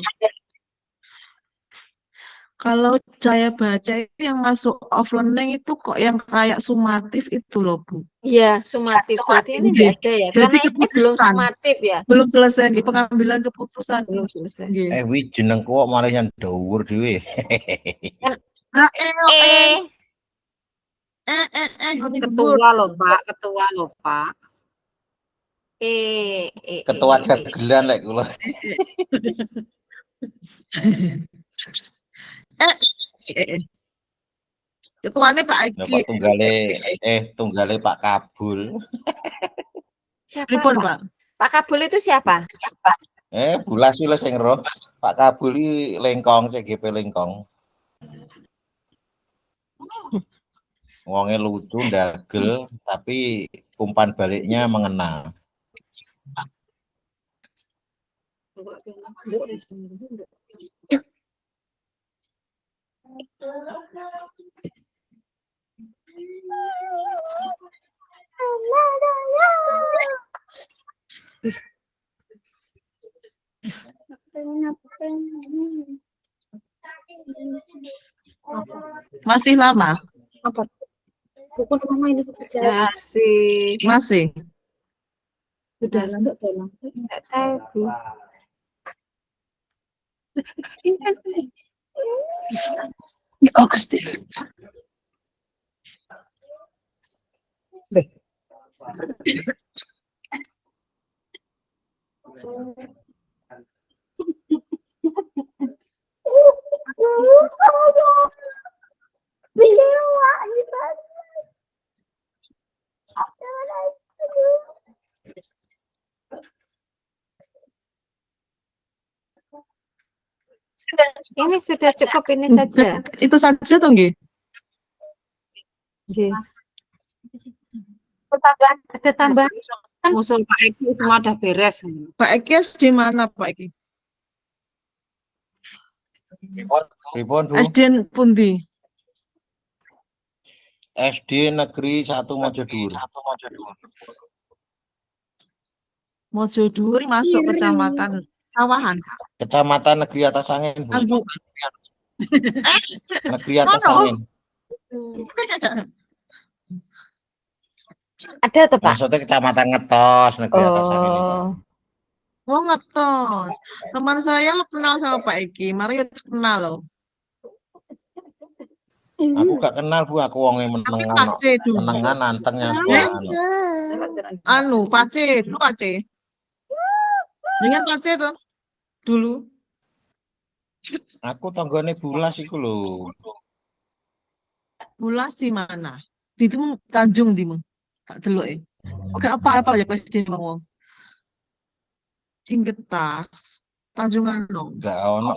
Kalau saya baca itu yang masuk off learning itu kok yang kayak sumatif itu loh Bu. Iya, sumatif. Berarti ini enggak ada ya. Karena ini belum sumatif ya. Belum selesai di pengambilan keputusan. Belum selesai. Wi jeneng kok malah yang dhuwur dhewe. Ketua loh Pak. Ketua dagelan lek kula. Ketuanya Pak Eki. Tunggale Pak Kabul. Siapa Pripun, Pak? Pak? Pak Kabul itu siapa? Bulas wis sing roh. Pak Kabul iki lengkong, CGP lengkong. Wonge lucu, ndagel, tapi umpan baliknya mengena. Masih lama? Apa? Buku mama ini sudah Masih. dalam. Enggak tahu, Bu. Ya Agustin. Ini sudah cukup ini saja. Itu saja toh nggih? Nggih. Ada tambahan? Musuh Pak Eki semua udah beres. Pak Eki di mana Pak Eki? Pripun, Bu? SD pundi? SD Negeri 1 Mojodhur. Mojodhur masuk kecamatan Sawahan. Kecamatan Negeri Atas Angin, Bu. Anggu. Negeri Atas Mana? Angin. Ada tuh, Pak? Maksudnya kecamatan Ngetos, Negeri Atas Angin itu. Oh ngetos. Teman saya lo kenal sama Pak Eki. Mari kita kenal loh. Aku gak kenal, Bu, aku wonge Tapi menengan. Pace dulu. Menengan antengnya. Anu Pace, lu Pace. Dengan Pace tuh dulu. Aku tanggane Bulas iku lho. Bulas di mana? Di Timung Tanjung Timung. Tak delok ya. Oke apa ya question ngomong. Singgetas Tanjungan dong. Gak ono.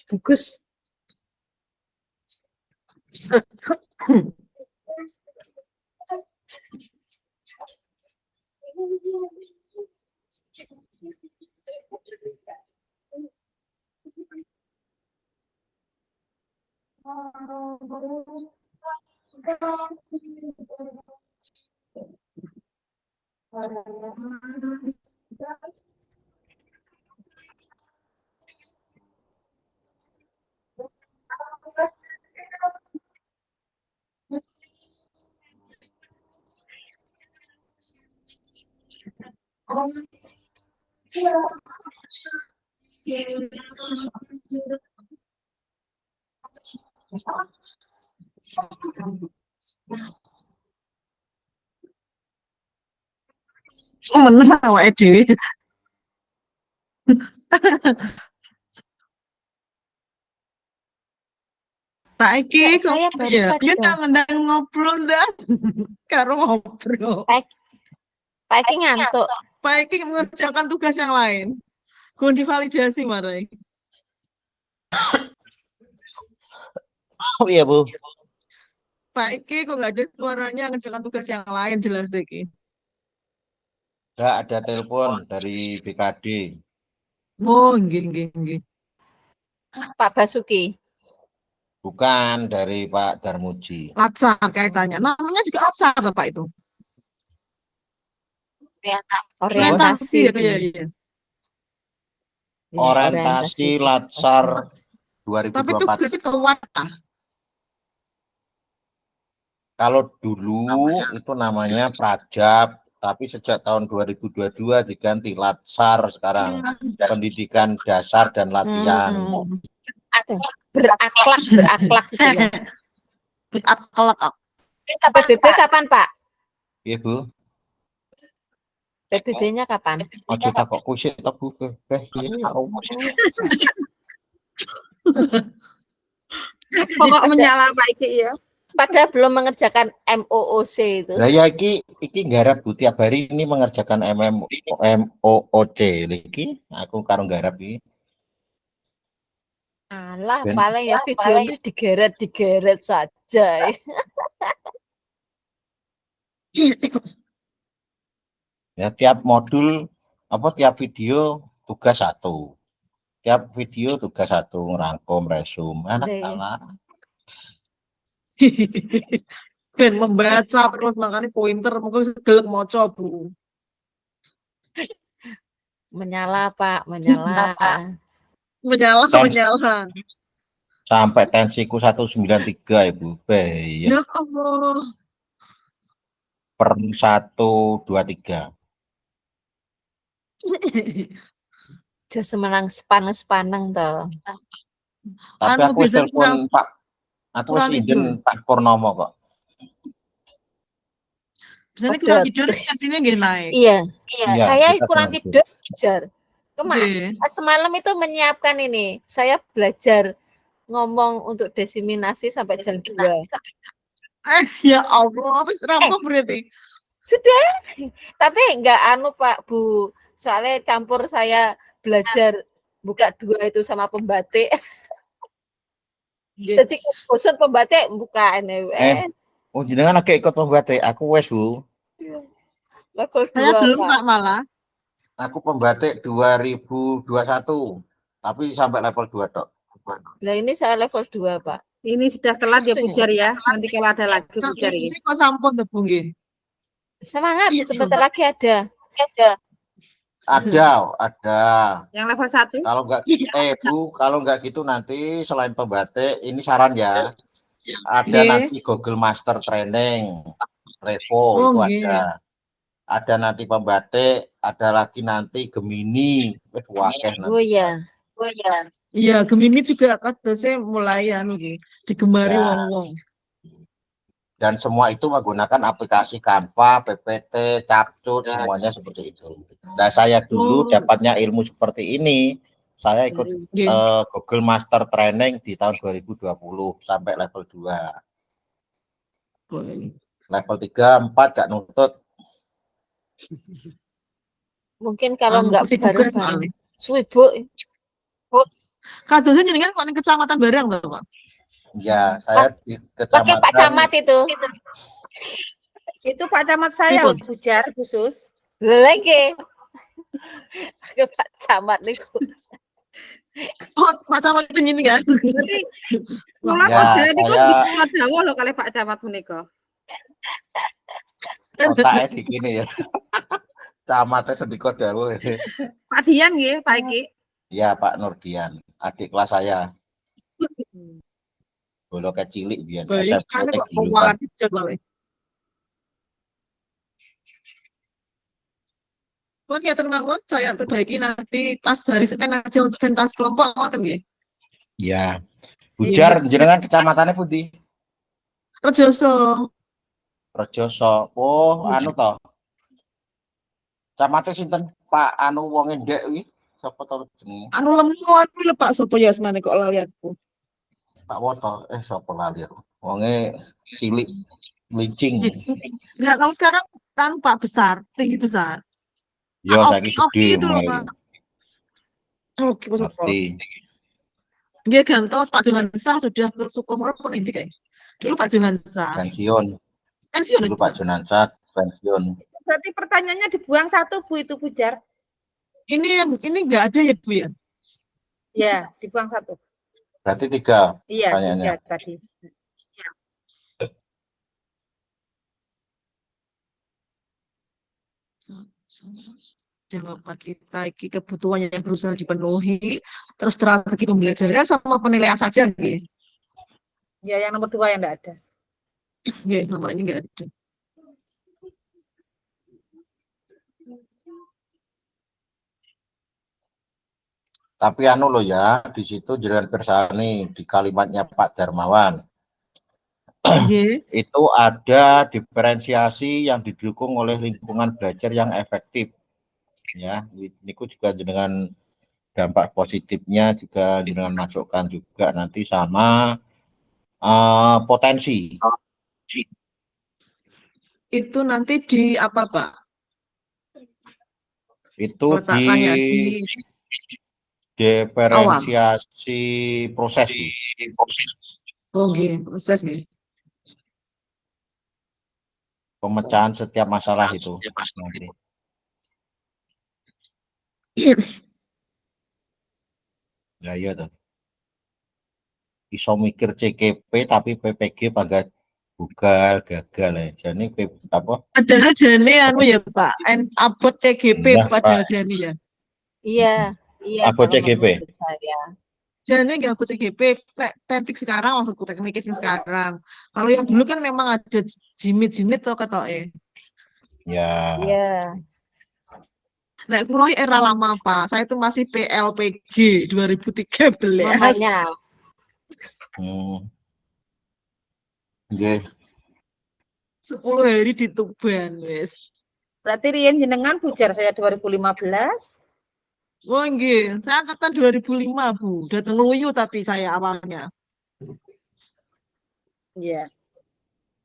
Bagus. Menang awake dhewe. Pak Eki Ya, kok saya baru ya? saja. Kita ngundang ngobrol dah. Karo ngobrol. Pak Eki ngantuk. Pak Eki mengerjakan tugas yang lain. Gue divalidasi marai. Oh iya, Bu. Pak Eki kok nggak ada suaranya ngerjakan tugas yang lain jelas Eki. Gak ada telepon dari BKD. Oh, nggih. Pak Basuki. Bukan dari Pak Darmuji. Latsar kaitannya. Namanya juga Latsar Pak itu. Orientasi. Ya. Orientasi Latsar Tapi 2024. tugasnya ke Wadah. Kalau dulu itu namanya Prajab, tapi sejak tahun 2022 diganti Latsar sekarang. Pendidikan dasar dan latihan. Berakhlak gitu ya. Berakhlak. PBB kapan, Pak? Iya, Bu. PBB-nya kapan? Ojo takok kusik to, Bu. Iya. Pokok menyala Pak Iki ya. Padahal belum mengerjakan MOOC itu. Lah ya iki nggarap Bu tiap hari ini mengerjakan MOOC iki aku karo nggarap iki. Alah, paling ya videonya digeret saja. Ya tiap modul tiap video tugas satu. Tiap video tugas satu ngerangkum resume. Anak Nih. salah. Ben membaca terus makanya pointer mungkin gelem maca, Bu. Menyala, Pak, menyala. Menyala. Sampai tensiku 193 Ibu. Ya. Ya Allah. Per 123. Dia semenang sepaneng toh. Tapi aku wis telepon Pak. Aku wis izin Pak Purnomo kok. Biasanya kurang tidur tensinya nggih naik. Iya. Saya kita kurang tidur. Semalam itu menyiapkan ini. Saya belajar ngomong untuk desiminasi sampai jam 2. Ya Allah, wis rampung berarti. Sudah. Tapi enggak Pak, Bu. Soalnya campur saya belajar buka 2 itu sama pembatik. Jadi bosan pembatik buka NWN. Oh, jenengan lagi ikut pembatik. Aku wes, Bu. Level 2, Saya belum Pak. Pak malah. Aku pembatik 2021. Tapi sampai level 2 tok. Lah ini saya level 2, Pak. Ini sudah telat ya Pujar ya. Nanti kalau ada lagi Pujar ini. Kok sampun to, Bu nggih. Semangat, sebentar lagi ada. Ada. Yang level 1? Kalau enggak Bu, kalau enggak gitu nanti selain pembatik, ini saran ya. Ada nanti Google Master Training, Revo itu ada. Ada nanti pembatik, ada lagi nanti Gemini, Oh iya. Iya, Gemini juga kadosnya mulai digemari wong-wong. Dan semua itu menggunakan aplikasi Canva, PPT, Capcut, semuanya seperti itu. Nah, saya dulu dapatnya ilmu seperti ini, saya ikut Google Master Training di tahun 2020 sampai level 2. Level 3, 4 gak nuntut. Mungkin kalau enggak baru Suwibu. Kadosnya jenengan kok ning kecamatan Barang to, Pak? Ya, saya di kecamatan. Pakai Pak Camat itu. Itu Pak Camat saya Pujar khusus. Lagi. Pakai Pak Camat niku. Oh, Pak Camat ini kan. Berarti kula kok niku dipadawa lho kali Pak Camat menika. Otaknya di gini ya. Camatnya sedikit dawuh. Pak Dian nggih, Pak Iki. Iya, Pak Nurdian, adik kelas saya. Bolo kecilik biyen. Saya kok keuangan kecil wae. Pun ya teman-teman, saya perbaiki nanti pas hari Senin aja untuk pentas kelompok ngoten nggih. Iya. Pujar jenengan kecamatannya pundi? Rejoso. Rejoso. Oh, anu toh. Camate sinten Pak anu wong endek kuwi? Sapa to jenenge? Anu lemu aku lho Pak sapa ya semane kok lali aku. Pak Woto, sapa lali aku. Wonge cilik lincing. Enggak tahu sekarang kan Pak besar, tinggi besar. Yo saiki gede. Itu loh Pak. Oke, sapa? Dia gantos Pak Johansa sudah ke Sukomoro pun ini kayak. Dulu Pak Johansa. Pensiun. Dulu Pak Johansa pensiun. Berarti pertanyaannya dibuang 1 Bu itu Pujar. Ini enggak ada ya Bu ya? Ya, dibuang 1. Berarti 3 iya, pertanyaannya. 3 tadi. Jawaban kita kebutuhan yang berusaha dipenuhi, terus strategi pembelajaran sama penilaian saja gitu. Ya, yang nomor 2 yang enggak ada. Ya, nomor ini enggak ada. Tapi anu loh ya, di situ jenengan bersani di kalimatnya Pak Darmawan. itu ada diferensiasi yang didukung oleh lingkungan belajar yang efektif. Ya, ini juga dengan dampak positifnya juga dengan masukkan juga nanti sama potensi. Itu nanti di apa, Pak? Itu Letakkannya di diferensiasi proses, Bu. Oke, proses nih. Pemecahan setiap masalah itu nanti. Ya iya tuh. Iso mikir CKP tapi PPG pada gagal ya. Jadi apa? Padahal jane anu ya Pak, abot CGP Nah, padahal Pak. jane ya. Iya, Abot kalau CGP. menurut saya. Jane nggak abot CGP, teknik sekarang maksudku teknik yang sekarang. Kalau yang dulu kan memang ada jimit-jimit tuh ketoke. Ya. Iya. Nek kulo era lama Pak, saya itu masih PLPG 2013. Namanya. Nggih. 10 hari di Tuban, wes. Berarti Rian jenengan pujar saya 2015. Oh nggih, saya angkatan 2005, Bu. Datang Luyu tapi saya awalnya. Iya.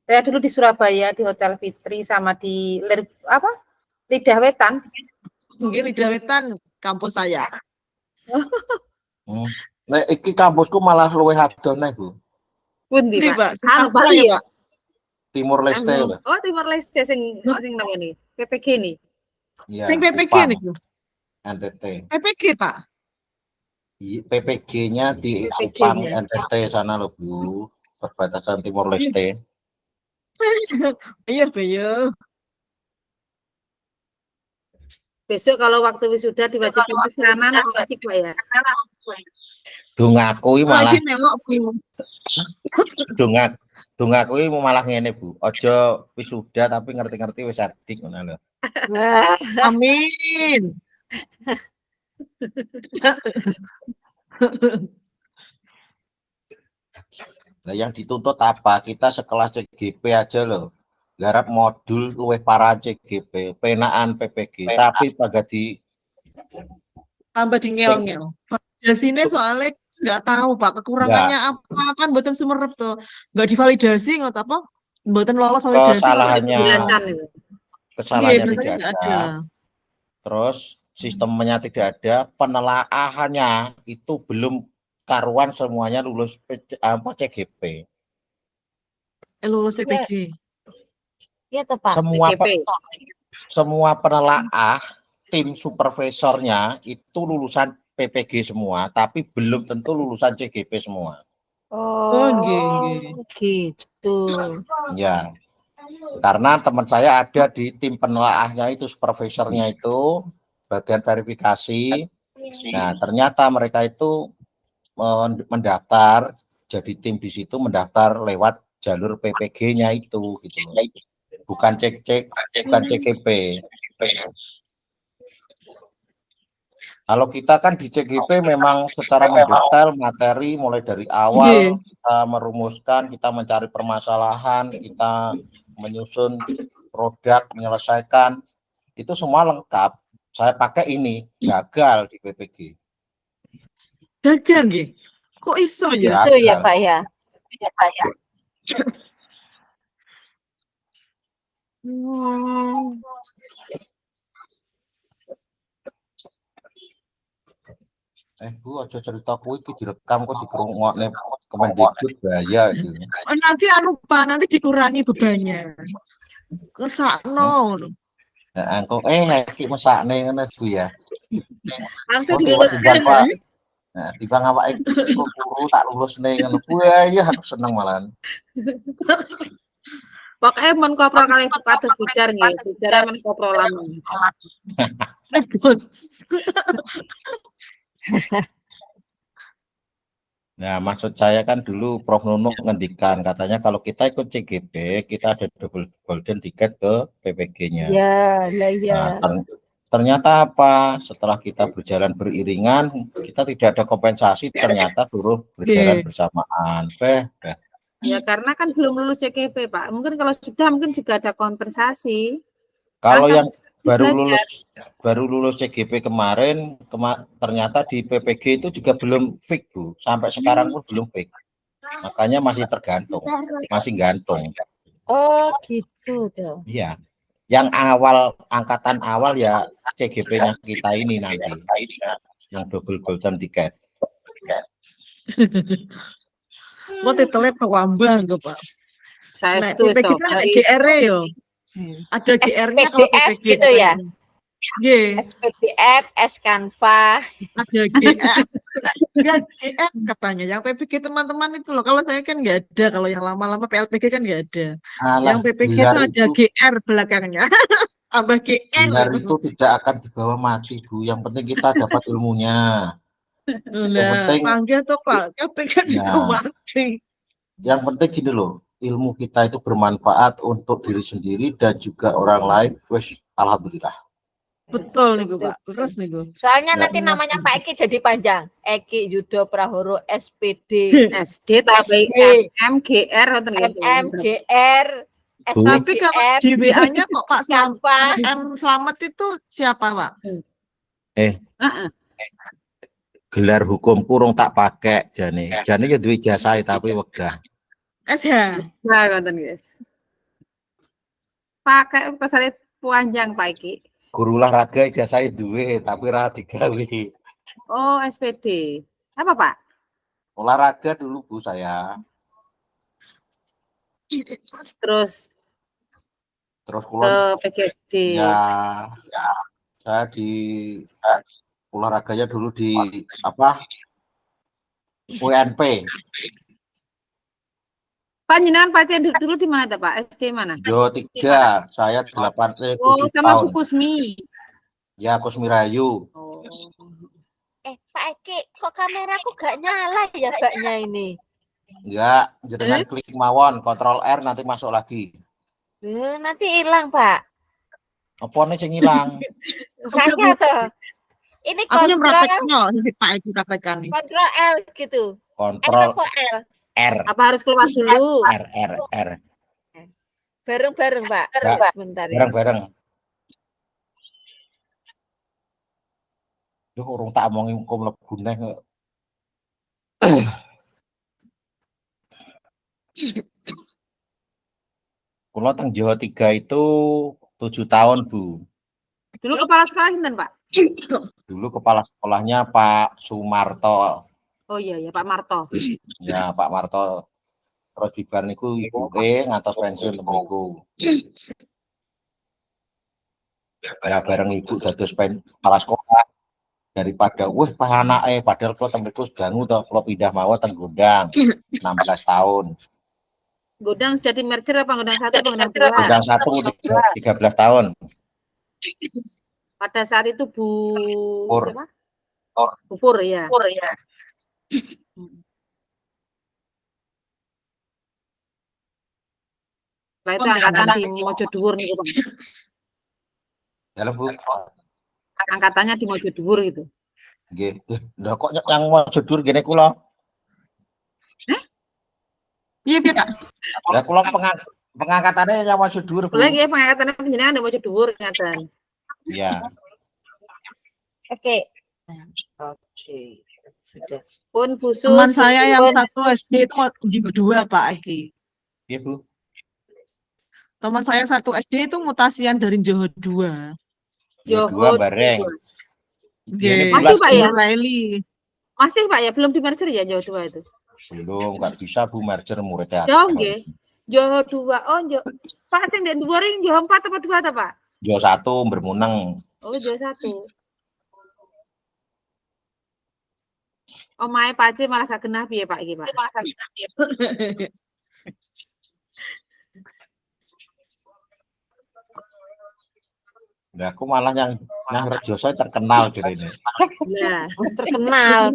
Saya dulu di Surabaya di Hotel Fitri sama di Lidah Wetan. Mungkin Lidah Wetan kampus saya. Nek iki kampusku malah luwih adone, Bu. Pundi, Ini, Pak? Pak, Bali ya? Timur Leste lho. Oh, Timor Leste sing napa nih? PPG nih. Iya. Sing PPG Kupang, nih, Bu. NTT. PPG, Pak. PPG-nya di Kupang NTT sana loh, Bu. Perbatasan Timor Leste. Iya, Bayo. Besok kalau waktu wisuda diwajibkan ke sana masih Pak ya? Dungakui malah melok, Bu. Dungakui malah ngene, Bu. Ojo wisuda tapi ngerti-ngerti wis adik ngono lho. Amin. Nah, yang dituntut apa? Kita sekelas CGP aja loh. Garap modul luwih parah CGP, penaan PPG, tapi pada di Tambah di ngel-ngel. Validasinya soalnya nggak tahu Pak kekurangannya apa kan buatan sumerep tuh nggak divalidasi nggak apa buatan lolos validasi kesalahannya iya, tidak ada. Terus sistemnya tidak ada, penelaahannya itu belum karuan semuanya lulus CGP. Lulus PPG. Iya tepat. Semua penelaah tim supervisornya itu lulusan PPG semua, tapi belum tentu lulusan CGP semua. Oh, gitu. Ya, karena teman saya ada di tim penelaahnya itu, supervisornya itu bagian verifikasi. Nah, ternyata mereka itu mendaftar jadi tim di situ, mendaftar lewat jalur PPG-nya itu, gitu. Bukan CGP. Kalau kita kan di CGP memang secara mendetail materi mulai dari awal kita merumuskan, kita mencari permasalahan, kita menyusun produk, menyelesaikan, itu semua lengkap. Saya pakai ini, gagal di PPG. Gagal nggih. Kok iso ya? Itu ya Pak ya. Iya Pak ya. Bu, aja cerita kuwi iki direkam kok dikrungokne Kemendikbud bahaya gitu. Nanti Pak, nanti dikurangi bebannya. Kesakno. Nah, engko iki mesakne ngono Bu ya. Langsung diluluskan. Nah, tiba ngawake guru tak lulusne ngono. Ya aku seneng malahan. Pokoknya men kopro kalih kados bujar nggih, bujar men kopro lama. Nah, maksud saya kan dulu Prof Nunuk ngendikan katanya kalau kita ikut CGP kita ada double golden ticket ke PPG-nya. Ya, ya. Nah, ternyata apa? Setelah kita berjalan beriringan, kita tidak ada kompensasi. Ternyata suruh berjalan bersamaan. Ya karena kan belum lulus CGP Pak. Mungkin kalau sudah mungkin juga ada kompensasi. Kalau Kan yang belajar. baru lulus CGP kemarin, ternyata di PPG itu juga belum fix Bu. Sampai sekarang pun belum fix. Makanya masih tergantung, masih gantung. Oh gitu tuh. Iya. Yang angkatan awal ya CGP-nya kita ini nanti. Yang double golden ticket. Kok titelnya kewambang kok, Pak. Saya Nah, itu PPG kan ada GR-nya yo. Ada GR-nya kalau SPDF PPG gitu ya? Iya, SPDF, S-Canva. ada GR. Enggak GR katanya. Yang PPG teman-teman itu loh. Kalau saya kan nggak ada. Kalau yang lama-lama PLPG kan nggak ada. Yang PPG itu ada GR belakangnya. Tambah GR. Gelar itu tidak akan dibawa mati Bu. Yang penting kita dapat ilmunya. Yang penting Panggil tuh Pak. PPG itu mati. Yang penting gini loh, ilmu kita itu bermanfaat untuk diri sendiri dan juga orang lain. Wes, alhamdulillah. Betul nih Pak. Terus nih Gu. Soalnya Ya. nanti namanya Pak Eki jadi panjang. Eki Yudo Prahoro SPD. SD tapi MGR atau MMGR. Tapi kalau SPDF. di WA-nya kok Pak Canva. Slamet itu siapa Pak? Gelar hukum kurung tak pakai jane. Jane ya duwe ijazah tapi wegah. SH. Nah, konten guys. Pakai pasal panjang Pak Iki. Guru olahraga ijazah duwe tapi ra digawe. Oh, SPD. Apa Pak? Olahraga dulu Bu saya. Terus Terus ke kulon PGSD. ya saya di olahraganya dulu di apa? UNP. Pak jenengan pasien dulu di mana Pak? SD mana? Jawa 3, saya 8 Oh, 7 sama tahun. Bu Kusmi. Ya, Kusmirayu. Oh. Pak Eki, kok kameraku gak nyala ya Mbaknya ini? Enggak, jangan klik mawon, kontrol R nanti masuk lagi. Nanti hilang Pak. Apa nih sing hilang? Saya tuh. Ini Aku yang kontrol, prakteknya Pak Eki praktekan. kontrol L gitu. Kontrol Apa L? R. Apa harus keluar dulu? R. Bareng-bareng Pak. Mbak, Sebentar ya. Bareng-bareng. Duh, urung tak omongi kok mlebu neh. Kula teng Jawa 3 itu 7 tahun, Bu. Dulu kepala sekolah sinten, Pak? Dulu kepala sekolahnya Pak Sumarto. Oh iya ya, Pak Marto. Ya, Pak Marto. Terus Bibar niku ibuke ngantos pensiun niku. Ya bareng ibu dados kepala sekolah. Daripada Pak anake padahal kula teng mriku ganggu to, kula pindah mawon teng Gondang 16 tahun. Gondang sudah di merger apa Gondang 1 apa Gondang 2? Gondang 1 13 tahun. Pada saat itu Bu Pur. siapa? Bu Pur ya. Setelah itu angkatan di Mojo Dhuwur nih, Bang. Halo Bu. Angkatannya di Mojo Dhuwur gitu. Nggih. Lha kok yang Mojo Dhuwur gene kula? Iya, Pak. Lah kula pengangkatannya yang Mojo Dhuwur, Bu. Lagi ya pengangkatannya penjenengan di Mojo Dhuwur ingatan. Iya. Oke. Oke. Sudah. Pun khusus Teman saya yang satu SD itu di kedua Pak Eki. Iya, Bu. Teman saya satu SD itu mutasian dari Johor 2. Johor bareng. Masih Pak ya? Laili. Masih Pak ya, belum di merger ya Johor 2 itu. Belum, nggak bisa Bu merger muridnya. Johor nggih. Johor 2. Oh, Pak sing den dhuwur iki Johor 4 apa 2 ta, Pak? Johor 1 bermuneng. Oh, Johor 1. Omahe Pak C malah gak genah piye Pak iki, Pak? Nah, aku malah yang Rejoso terkenal gitu ini. Nah, Terkenal.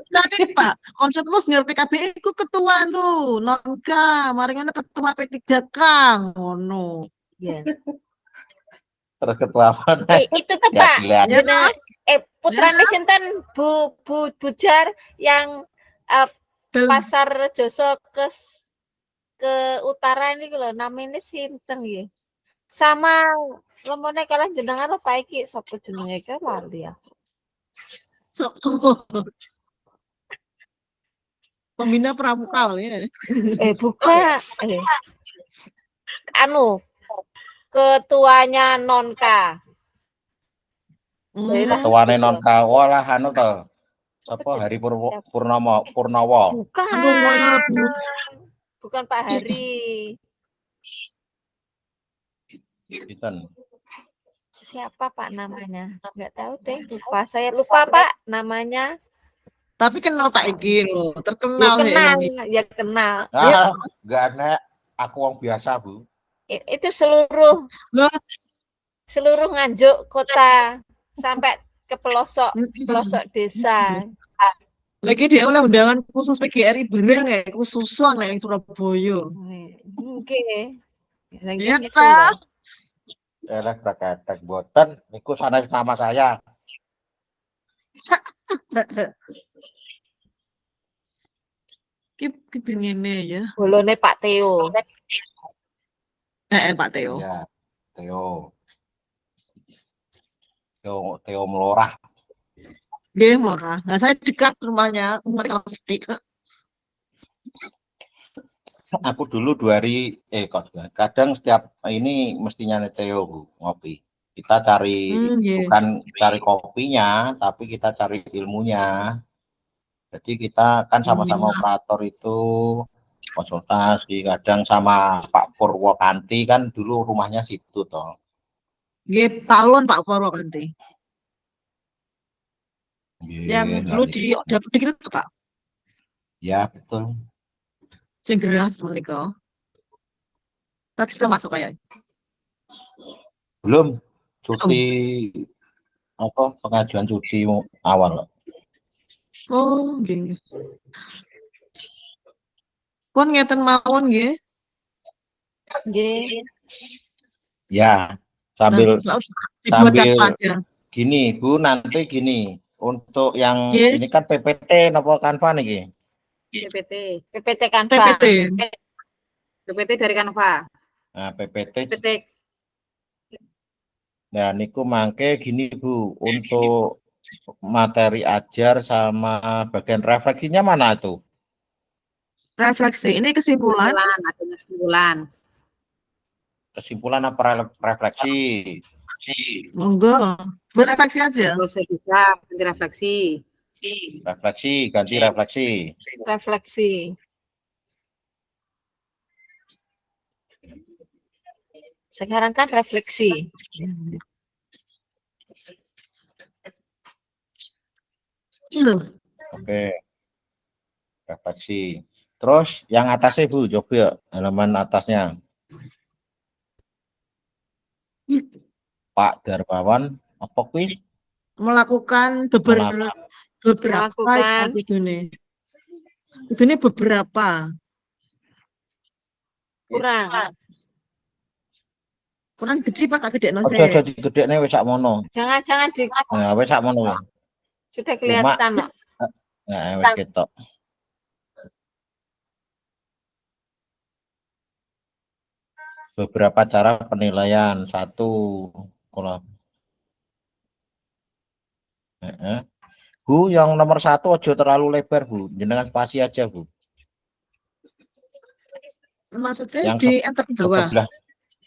Tadi Pak, konsep lu senior PKB itu ketua lu, nonka, maringana ketua P3 Kang, ngono. Iya. Terus ketua apa? Itu tuh Ya, Pak. dilihat. Bener. Putrane sinten Bu Bujar yang pasar Joso ke ke utara ini lho namanya sinten nggih. Sama lemone kalah jenengan apa iki sapa jenenge ke lali ya. So, pembina pramuka ya. Bukan. Anu ketuanya Nonka. Ketuane non kawa lah anu to. Sapa Hari Purnomo Purnowo. Bukan. Bukan Pak Hari. Pinten? Siapa Pak namanya? Enggak tahu deh, lupa. Saya lupa Pak namanya. Tapi kenal Pak Egi loh, Ya terkenal kenal, ya. ya kenal. Enggak ada aku wong biasa, Bu. Itu seluruh Loh, Nganjuk kota sampai ke pelosok desa. lagi dia oleh undangan khusus PGRI bener nggak? Khususan yang Surabaya. Oke. Iya ta? Elek braketek boten niku sanes nama saya. Ki ngene ya. Bolone Pak Theo. Pak Theo. Iya, Theo. Theo Melorah. Nggih, murah. Nah, saya dekat rumahnya, rumahnya kalau sedih. Aku dulu 2 hari kadang setiap ini mestinya Theo, Bu, ngopi. Kita cari bukan cari kopinya, tapi kita cari ilmunya. Jadi kita kan sama-sama operator itu konsultasi, kadang sama Pak Purwokanti kan dulu rumahnya situ toh. Nggih, talon Pak Purwokanti. Yang dulu di dapur itu Pak. Ya, betul. Segera mereka. Tapi sudah masuk kayak. Belum cuti apa pengajuan cuti awal. Oh, nggih. Pun ngeten mawon nggih. Nggih. Ya, sambil aja. Gini, Bu, nanti gini. Untuk yang ini kan PPT napa Canva niki? PPT Canva. PPT dari Canva. Nah, PPT. Nah, niku mangke gini, Bu, untuk materi ajar sama bagian refleksinya mana tuh? Refleksi, ini kesimpulan. Adanya kesimpulan. Kesimpulan apa refleksi? Monggo, berefleksi aja. Kalau saya bisa ganti refleksi. Ganti refleksi. Refleksi. Sekarang kan refleksi. Oke. Refleksi. Terus yang atasnya, Bu, coba ya, halaman atasnya. Pak Darmawan apa kuwi? Melakukan beberapa itu nih. Itu nih beberapa. Kurang gede Pak, gede no saya. Ojo digedekne wis sak mono. Jangan di. Nah, wis sak mono. Sudah kelihatan kok. Nah, wis ketok. Beberapa cara penilaian. 1 kolom. Bu, yang nomor 1 ojo terlalu lebar, Bu. Jenengan spasi aja, Bu. Maksudnya yang di enter bawah.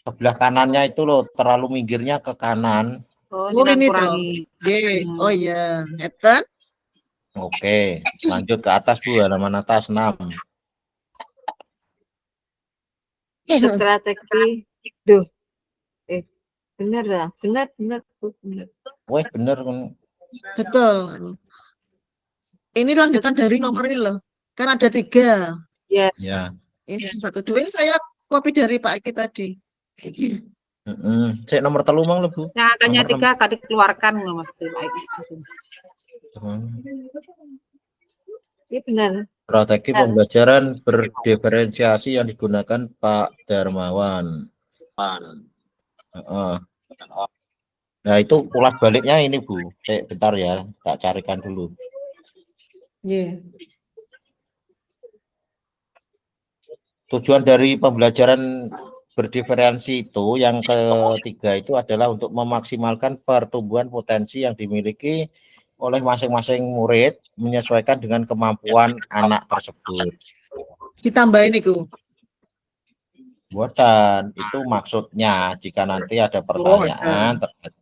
Sebelah kanannya itu loh, terlalu minggirnya ke kanan. Oh, ini kurangi. Oh iya, enter. Oke, lanjut ke atas, Bu, halaman atas 6. Strategi. Duh. Benar lah, benar. Weh, benar. Betul. Ini lanjutan dari nomor ini loh. Kan ada 3. Ya. Ini 1, 2. Ini saya copy dari Pak Eki tadi. Cek nomor 3 mang lho, Bu. Yang angkanya 3 tadi keluarkan loh Mas Pak Eki. Iya benar. Strategi pembelajaran berdiferensiasi yang digunakan Pak Darmawan. Nah, itu ulas baliknya ini, Bu. Bentar ya, tak carikan dulu. Tujuan dari pembelajaran berdiferensi itu yang ketiga itu adalah untuk memaksimalkan pertumbuhan potensi yang dimiliki oleh masing-masing murid menyesuaikan dengan kemampuan anak tersebut. Ditambahin itu. Buatan itu maksudnya jika nanti ada pertanyaan terkait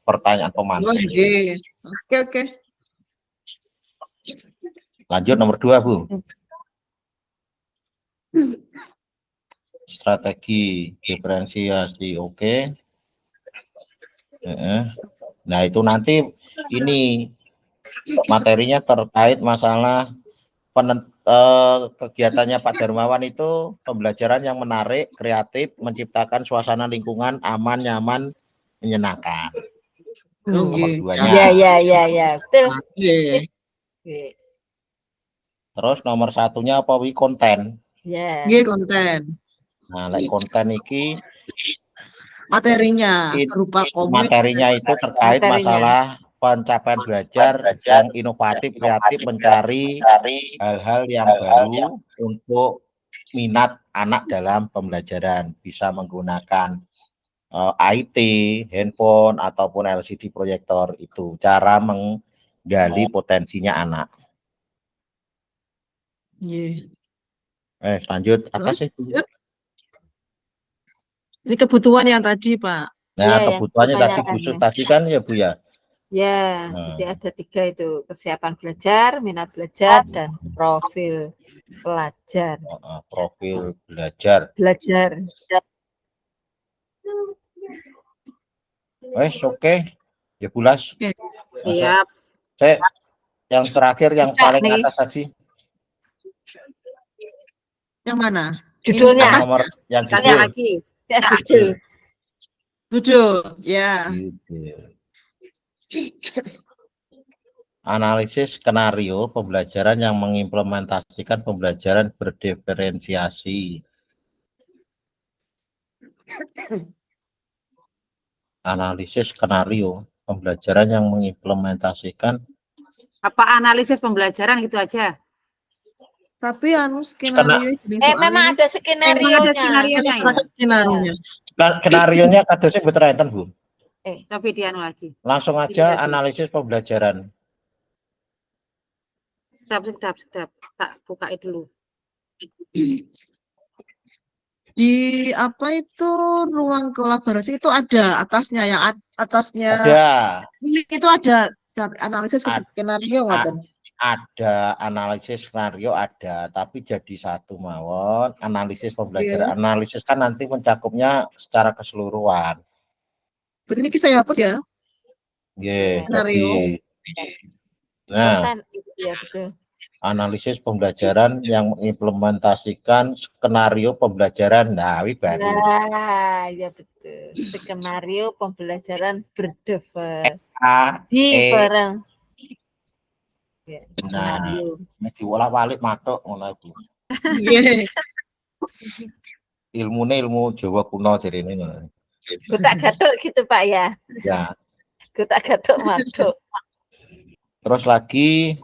pertanyaan pemantik. Oke. Lanjut nomor 2, Bu. Strategi diferensiasi, oke. Nah, itu nanti ini materinya terkait masalah kegiatannya Pak Darmawan itu pembelajaran yang menarik, kreatif, menciptakan suasana lingkungan aman, nyaman, menyenangkan. Nomor 2-nya. Ya, betul. Sip. Terus nomor 1-nya apa wi? Konten. Ya. Konten. Nah, konten iki Materinya berupa komik. Materinya itu terkait masalah pencapaian belajar yang inovatif, kreatif, mencari hal-hal yang baru untuk minat anak dalam pembelajaran. Bisa menggunakan IT, handphone, ataupun LCD proyektor. Itu cara menggali potensinya anak. Lanjut. Atas itu. Ini kebutuhan yang tadi, Pak. Nah, kebutuhannya tadi khusus tadi kan ya, Bu ya? Ya, jadi ada 3 itu, kesiapan belajar, minat belajar, dan profil pelajar. Profil belajar. Oke. Ya, Bulas. Siap. Yang terakhir, yang paling atas tadi. Yang mana? Judulnya. Yang judul. Lagi. Ya, Judul, ya. Analisis skenario pembelajaran yang mengimplementasikan pembelajaran berdiferensiasi. Analisis skenario pembelajaran yang mengimplementasikan. Apa analisis pembelajaran gitu aja? Tapi skenario memang ada skenario-nya. Skenario-nya kadosnya betul enten, Bu. Tapi lagi. Langsung aja analisis pembelajaran. Sedap. Tak buka dulu. Di apa itu ruang kolaborasi itu ada atasnya, yang atasnya. Ada. Itu ada analisis skenario nggak? Ada analisis skenario ada, tapi jadi satu mawon analisis pembelajaran. Analisis kan nanti mencakupnya secara keseluruhan. Berarti ini saya hapus ya? Jadi, nah, betul. Analisis pembelajaran yang mengimplementasikan skenario pembelajaran. Nah, baru. Nah, ya betul. Skenario pembelajaran berdiferensiasi. Nah, ini diolah-walik matok ngono iku. Ilmu Jawa kuno jarine ngono. Gotak-gatuk gitu, Pak ya. Ya. Gotak-gatuk matok. Terus lagi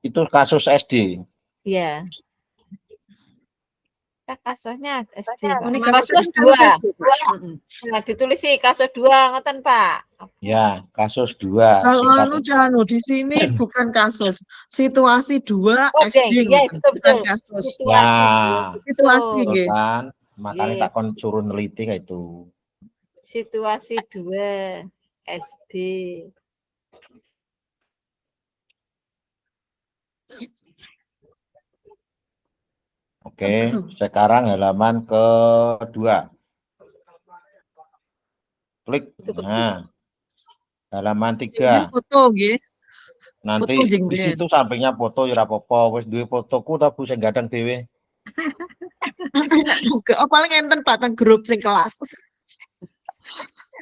itu kasus SD. Iya. Kasusnya SD. Kasus 2. Nah, ditulis sih kasus 2 ngoten, Pak. Ya, kasus 2. Kalau di sini bukan kasus, situasi 2 SD. Iya, betul. Kasus. Situasi kan. Makanya tak kon suruh neliti kayak itu. Situasi 2 SD. Oke, sekarang halaman kedua. Klik. Nah, halaman 3. Foto, gitu. Nanti di situ sampingnya foto ya apa-apa. Wis duwe fotoku ta Bu sing gadang dhewe. Oh, paling enten Pak teng grup sing kelas.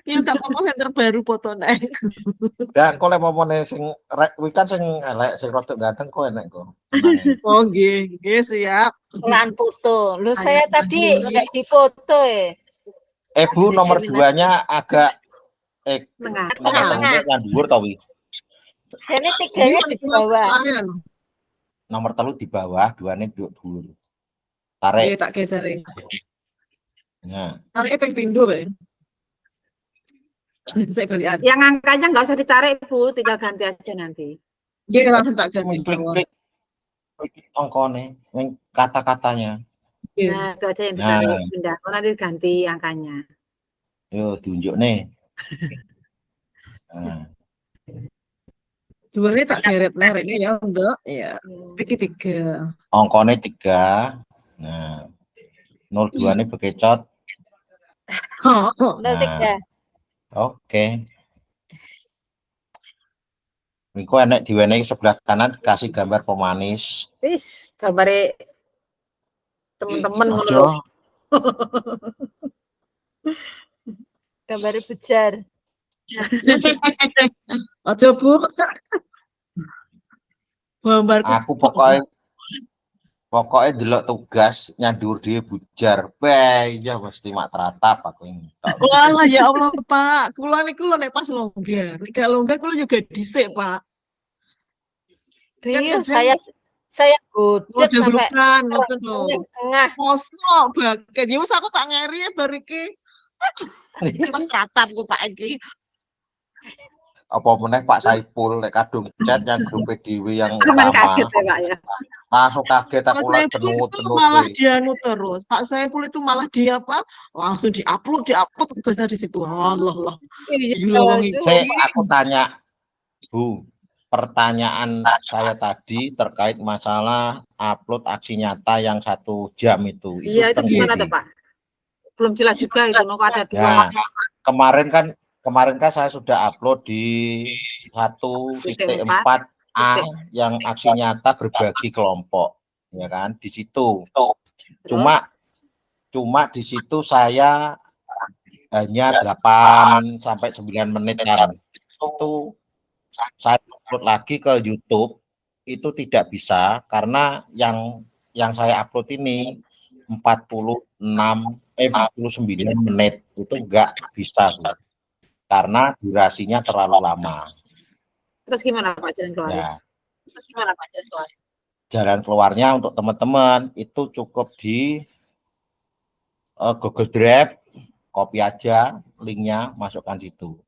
Ya gak apa-apa yang terbaru foto nek. Ya kok lek momone sing kuwi kan sing elek sing rodok ganteng kok enek kok. Oh nggih, siap. Pelan foto. Lu saya tadi enggak difoto ya. Bu nomor 2-nya agak tengah yang dhuwur to wi. Ini 3-nya di bawah. Nomor 3 di bawah, 2-nya dhuwur. tarik. tak geser. Nah, Tarik ping pindho, Pak. Saya balikan. Yang angkanya nggak usah ditarik, Bu, tinggal ganti aja nanti. Nggih, langsung tak ganti. klik ongkone, kata-katanya. Nggih. Nah, itu aja yang Nah. ditarik, pindah. Oh, nanti ganti angkanya. Yo, tunjuk nih. Nah, Dua ini tak seret-leret ini ya, untuk ya. Piki 3. ongkone 3. Nah, 02 ini bekecot. Oh, 03. Oke. Niku enek diwenehi sebelah kanan kasih gambar pemanis. Wis, gambare teman-teman ngono Ojo, lho. Gambar bujar. Ojo, Bu. Gambarku. aku pokoknya delok tugas nyandur dia bujar. Bae, ya mesti mak teratap aku ini. Walah ya Allah, Pak. Kula niku lho nek pas longgar. Nek gak longgar kula juga dhisik, Pak. Iya, Kan saya gudeg Udah sampai berukan, ngoten lho. tengah. Mosok baget. Ya wis aku tak ngeri ya bar iki. Teratapku Pak iki. Apa meneh Pak Saipul nek kadung chat yang grup PDW yang Aman utama. kaget ya, Pak ya. Langsung kaget Pak aku lah Saipul itu tenut-tenut. malah dianu terus. Pak Saipul itu malah dia apa? Langsung diupload tugasnya di situ. Allah. Gila wong iki. Aku tanya, Bu, pertanyaan saya tadi terkait masalah upload aksi nyata yang 1 jam itu. Iya, itu gimana tuh, Pak? Belum jelas juga itu, kok ada 2. Ya, kemarin kan saya sudah upload di 1.4a yang aksi nyata berbagi kelompok, ya kan? Di situ. Cuma di situ saya hanya 8 sampai 9 menit kan. Itu saya upload lagi ke YouTube itu tidak bisa karena yang saya upload ini 49 menit itu enggak bisa, Bu. Karena durasinya terlalu lama. Terus gimana Pak jalan keluarnya? Ya. Jalan keluarnya untuk teman-teman itu cukup di Google Drive, copy aja linknya, masukkan situ.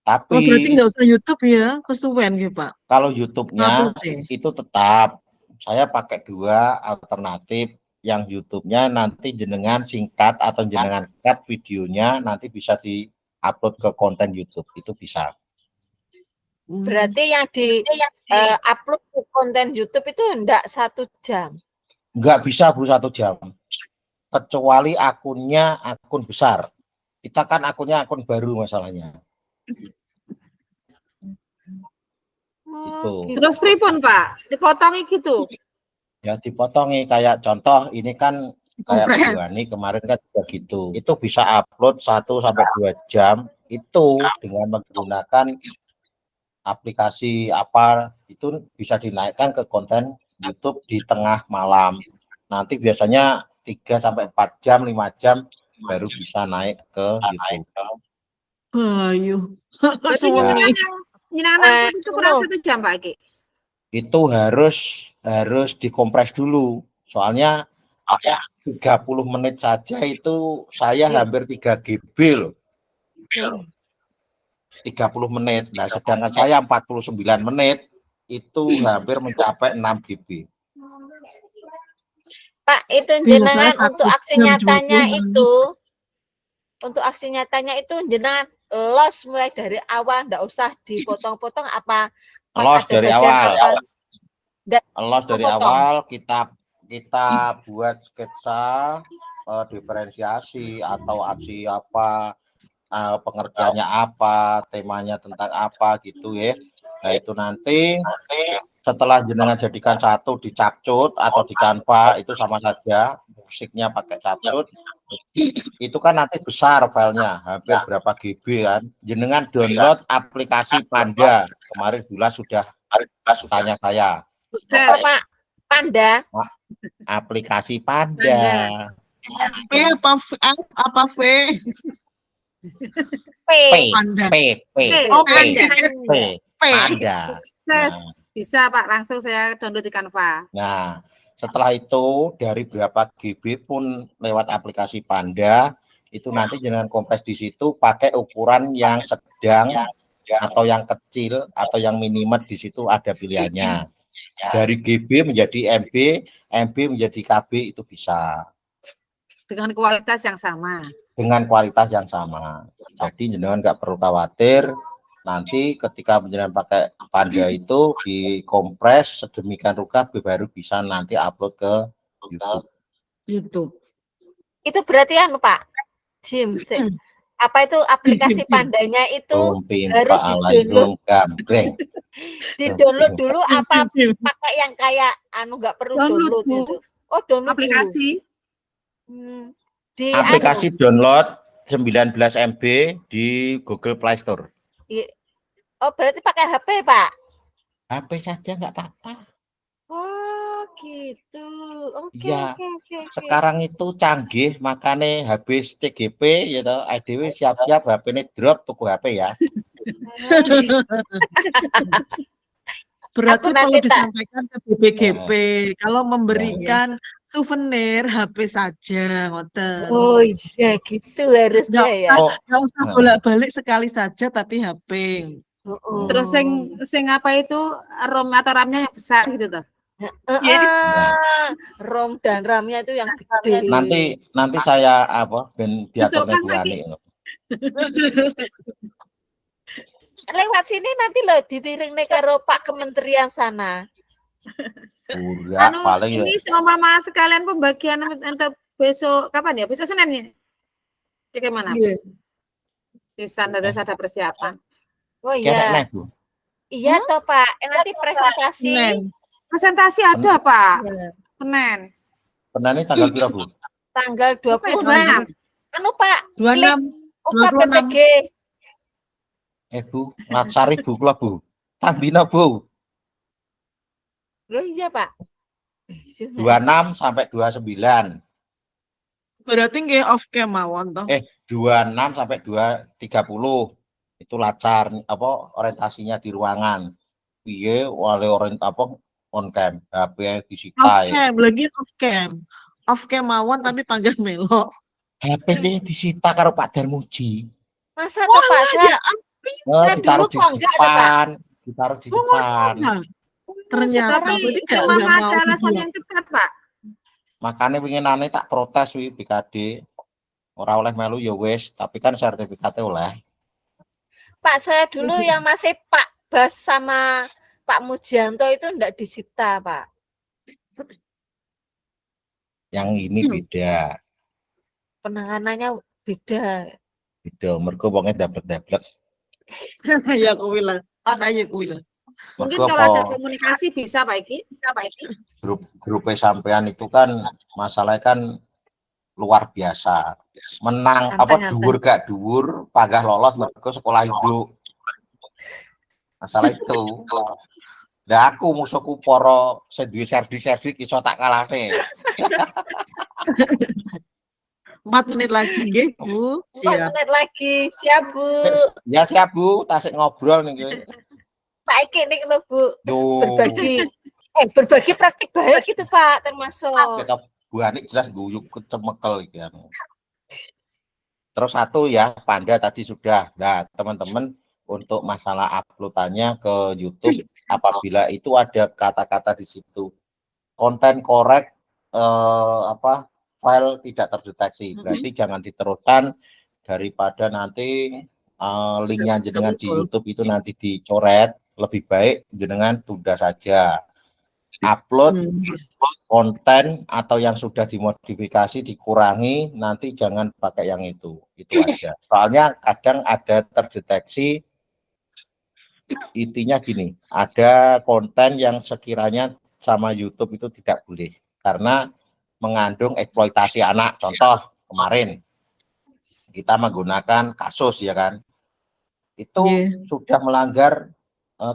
Tapi berarti nggak usah YouTube ya, kesuwen gitu Pak. Kalau YouTube-nya itu tetap saya pakai 2 alternatif. Yang YouTube-nya nanti jenengan singkat atau jenengan cut videonya nanti bisa di-upload ke konten YouTube, itu bisa. Berarti yang di upload ke konten YouTube itu enggak 1 jam. Enggak bisa, Bu, 1 jam. Kecuali akunnya akun besar. Kita kan akunnya akun baru masalahnya. Gitu. Terus pripun Pak? Dipotongi gitu? Ya dipotongi, kayak contoh ini kan kayak Bu Ani kemarin kan juga gitu. Itu bisa upload 1 sampai 2 jam itu dengan menggunakan aplikasi apa itu bisa dinaikkan ke konten YouTube di tengah malam. Nanti biasanya 3 sampai 4 jam, 5 jam baru bisa naik ke YouTube. Ayo. Berarti nyenangan itu kurang 1 jam Pak Ki? Itu harus dikompres dulu. Soalnya 30 menit saja itu saya hampir 3 GB loh. 30 menit. Nah, sedangkan saya 49 menit itu hampir mencapai 6 GB. Pak, itu jenengan untuk aksi nyatanya itu. Untuk aksi nyatanya itu jenengan los mulai dari awal, enggak usah dipotong-potong apa Los dari awal. Los dari potong. awal kita buat sketsa diferensiasi atau aksi apa, pengertiannya apa, temanya tentang apa gitu ya. Nah itu nanti setelah jenengan jadikan satu di Capcut atau di Canva itu sama saja, musiknya pakai Capcut. Itu kan nanti besar filenya, hampir berapa GB kan. Jenengan download aplikasi Panda. Kemarin Bula sudah tanya saya. Pak Panda. Aplikasi Panda. P apa V? P. Panda. P. P. Panda. Bisa Pak, langsung saya download di Canva. Nah, Setelah itu dari berapa GB pun lewat aplikasi Panda itu nanti jangan kompres di situ, pakai ukuran yang sedang atau yang kecil atau yang minimal, di situ ada pilihannya. Dari GB menjadi MB, MB menjadi KB itu bisa. Dengan kualitas yang sama. Dengan kualitas yang sama. Jadi jenengan nggak perlu khawatir. Nanti ketika jenengan pakai Panda itu dikompres sedemikian rupa baru bisa nanti upload ke YouTube. YouTube. Itu berarti anu Pak, Jim, apa itu aplikasi Pandanya itu harus di-download. Di-download dulu apa pakai yang kayak anu nggak perlu download gitu. Oh, download aplikasi. Di aplikasi download 19 MB di Google Play Store. Oh, berarti pakai HP, Pak? HP saja nggak apa-apa. Oh, gitu. Oke, ya, oke. Sekarang itu canggih, makanya habis CGP gitu, IDW siap-siap HP ini drop tuku HP ya. Berarti perlu disampaikan ke BPGP kalau memberikan souvenir HP saja, ngoten. Oh iya, gitu harusnya ya. Nggak usah bolak-balik sekali saja, tapi HP. Terus sing apa itu ROM atau RAM-nya yang besar gitu toh? ROM dan RAM-nya itu yang gede. Nanti saya ben diaturnya buani. Lewat sini nanti loh dipiring nih karo Pak Kementerian sana. Paling ini sama mama sekalian pembagian untuk besok kapan ya? Besok Senin ya? Bagaimana? Bisa ada persiapan. Oh iya. Iya toh Pak. Nanti presentasi. Presentasi ada Pak. Senin. Senin ini tanggal berapa Bu? Tanggal 26. Anu Pak. 26. UKPPG. Bu, Latsari Bu kula Bu. Tandina Bu. Loh iya Pak. 26 sampai 29. Berarti nggih off cam mawon toh. 26 sampai 30. Itu lacar orientasinya di ruangan. Piye wale on cam, HP disita. Off cam, lagi off cam. Off cam mawon tapi panggang melok. HP ini disita karo Pak Darmuji. Masa toh Pak? Ditaruh di depan. Ditaruh di depan. Ternyata memang ada alasan yang tepat Pak. Makanya winginane tak protes wi BKD. Ora oleh melu ya wis, tapi kan sertifikatnya oleh. Pak, saya dulu yang masih Pak Bas sama Pak Mujianto itu enggak disita, Pak. Yang ini beda. Penanganannya beda. Beda, mergo wonge dablek-dablek. Ya kuwi lah. Anake kuwi lah. Mungkin kalau ada komunikasi bisa Pak Iki. Grup sampean itu kan masalahnya kan luar biasa. Menang dhuwur gak dhuwur, panggah lolos mergo sekolah induk. Masalah itu. Lah aku musuhku para sing duwe servis iso tak kalahne. 4 menit lagi nggih, Bu. Siap. 4 menit lagi. Siap, Bu. Ya siap, Bu. Tasik ngobrol nih. Pak Iki nih lho, Bu. Berbagi praktik baik itu, Pak, termasuk. Kita Bu Ani jelas guyuk kecemekel iki anu. Terus satu ya, Panda tadi sudah. Nah, teman-teman untuk masalah uploadannya ke YouTube, apabila itu ada kata-kata di situ konten korek file tidak terdeteksi, berarti jangan diteruskan, daripada nanti linknya jenengan di YouTube itu nanti dicoret, lebih baik jenengan tunda saja. Upload konten atau yang sudah dimodifikasi dikurangi, nanti jangan pakai yang itu aja. Soalnya kadang ada terdeteksi, intinya gini, ada konten yang sekiranya sama YouTube itu tidak boleh karena mengandung eksploitasi anak. Contoh kemarin kita menggunakan kasus ya kan, itu sudah melanggar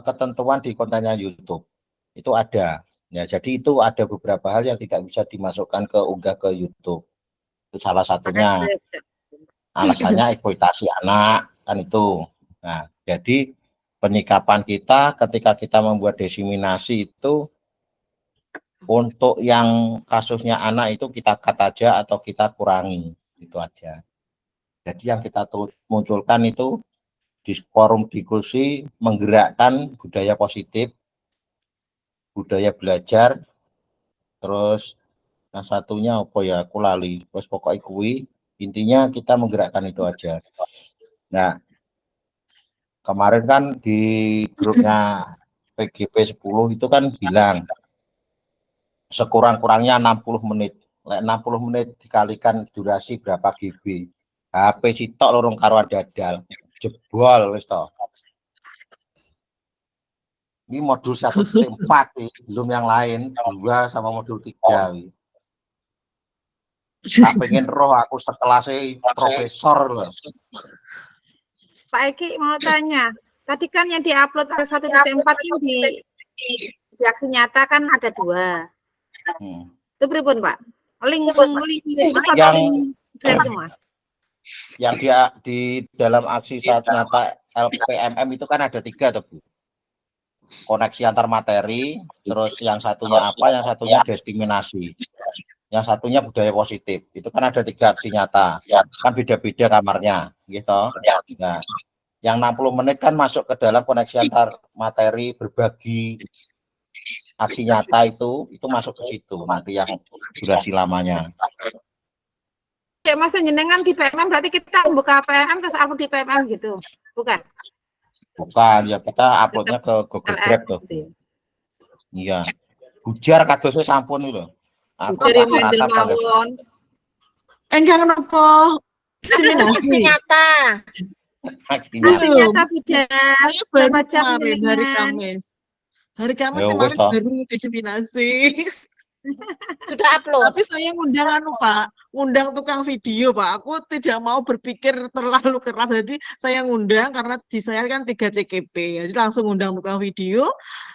ketentuan di kontennya YouTube, itu ada. Ya, jadi itu ada beberapa hal yang tidak bisa dimasukkan unggah ke YouTube. Itu salah satunya. Alasannya eksploitasi anak kan itu. Nah, jadi penyikapan kita ketika kita membuat diseminasi itu Untuk yang kasusnya anak itu kita cut aja atau kita kurangi, itu aja. Jadi yang kita munculkan itu di forum diskusi menggerakkan budaya positif, budaya belajar, terus yang satunya apa ya, aku lali, terus pokoknya kui, intinya kita menggerakkan itu aja. Nah, kemarin kan di grupnya PGP 10 itu kan bilang sekurang-kurangnya 60 menit. 60 menit dikalikan durasi berapa GB. HP sitok lorong karo dadal. Jebol wis to. Ini modul 1.4 belum yang lain, 2 sama modul 3. Tak pengen roh aku sekelasnya profesor loh. Pak Eki mau tanya, tadi kan yang diupload 1.4 ini di aksi nyata kan ada 2. Itu pripun Pak? Link itu yang link semua. Yang dia di dalam aksi saat nyata LPMM itu kan ada 3 tuh Bu. Koneksi antar materi, terus yang satunya apa, yang satunya diskriminasi, yang satunya budaya positif. Itu kan ada 3 aksi nyata, kan beda-beda kamarnya, gitu. Nah, yang 60 menit kan masuk ke dalam koneksi antar materi, berbagi aksi nyata itu masuk ke situ nanti yang durasi lamanya. Ya Mas jenengan di PMM berarti kita buka PMM terus upload di PMM gitu, bukan? Bukan, ya kita uploadnya ke Google Drive tuh. Iya. Bujar kadosnya sampun itu. Dari main mawon. Enggak kenapa? Aksi nyata. Aksi nyata bujar. Saya baru kemarin hari Kamis. Hari Kamis kemarin baru diseminasi. Sudah upload. Tapi saya ngundang Pak, ngundang tukang video Pak. Aku tidak mau berpikir terlalu keras, jadi saya ngundang karena di saya kan 3 CKP, jadi langsung ngundang tukang video,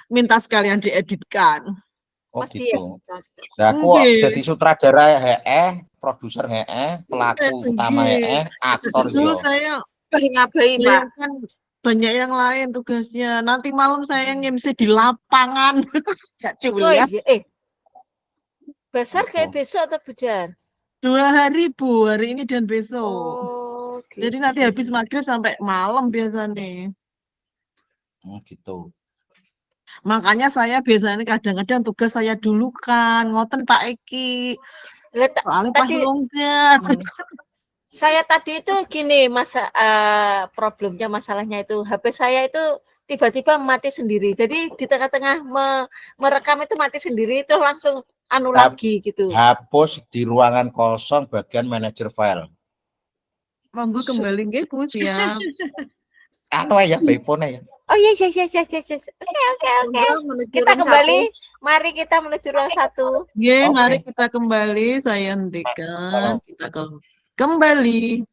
minta sekalian dieditkan. Oh gitu. Nah, aku jadi sutradara produser pelaku utama aktor yo. Saya ngapain Pak? Kan banyak yang lain tugasnya. Nanti malam saya nge-MC di lapangan. Gak culiat. Besar kayak besok atau Bujar? 2 hari Bu, hari ini dan besok. Oh, gitu. Jadi nanti habis maghrib sampai malam biasanya. Gitu. Makanya saya biasanya kadang-kadang tugas saya dulu kan, ngoten Pak Eki. Soalnya pas longgar. Saya tadi itu gini, problemnya masalahnya itu HP saya itu tiba-tiba mati sendiri. Jadi di tengah-tengah merekam itu mati sendiri, itu langsung lagi gitu. Hapus di ruangan kosong bagian manajer file. Monggo kembali nggih Bu siap. Anu ya iPhone ya. Oh iya. Oke. Kita kembali, mari kita menuju ruang 1. Nggih, mari kita kembali, saya hentikan. Kita kembali.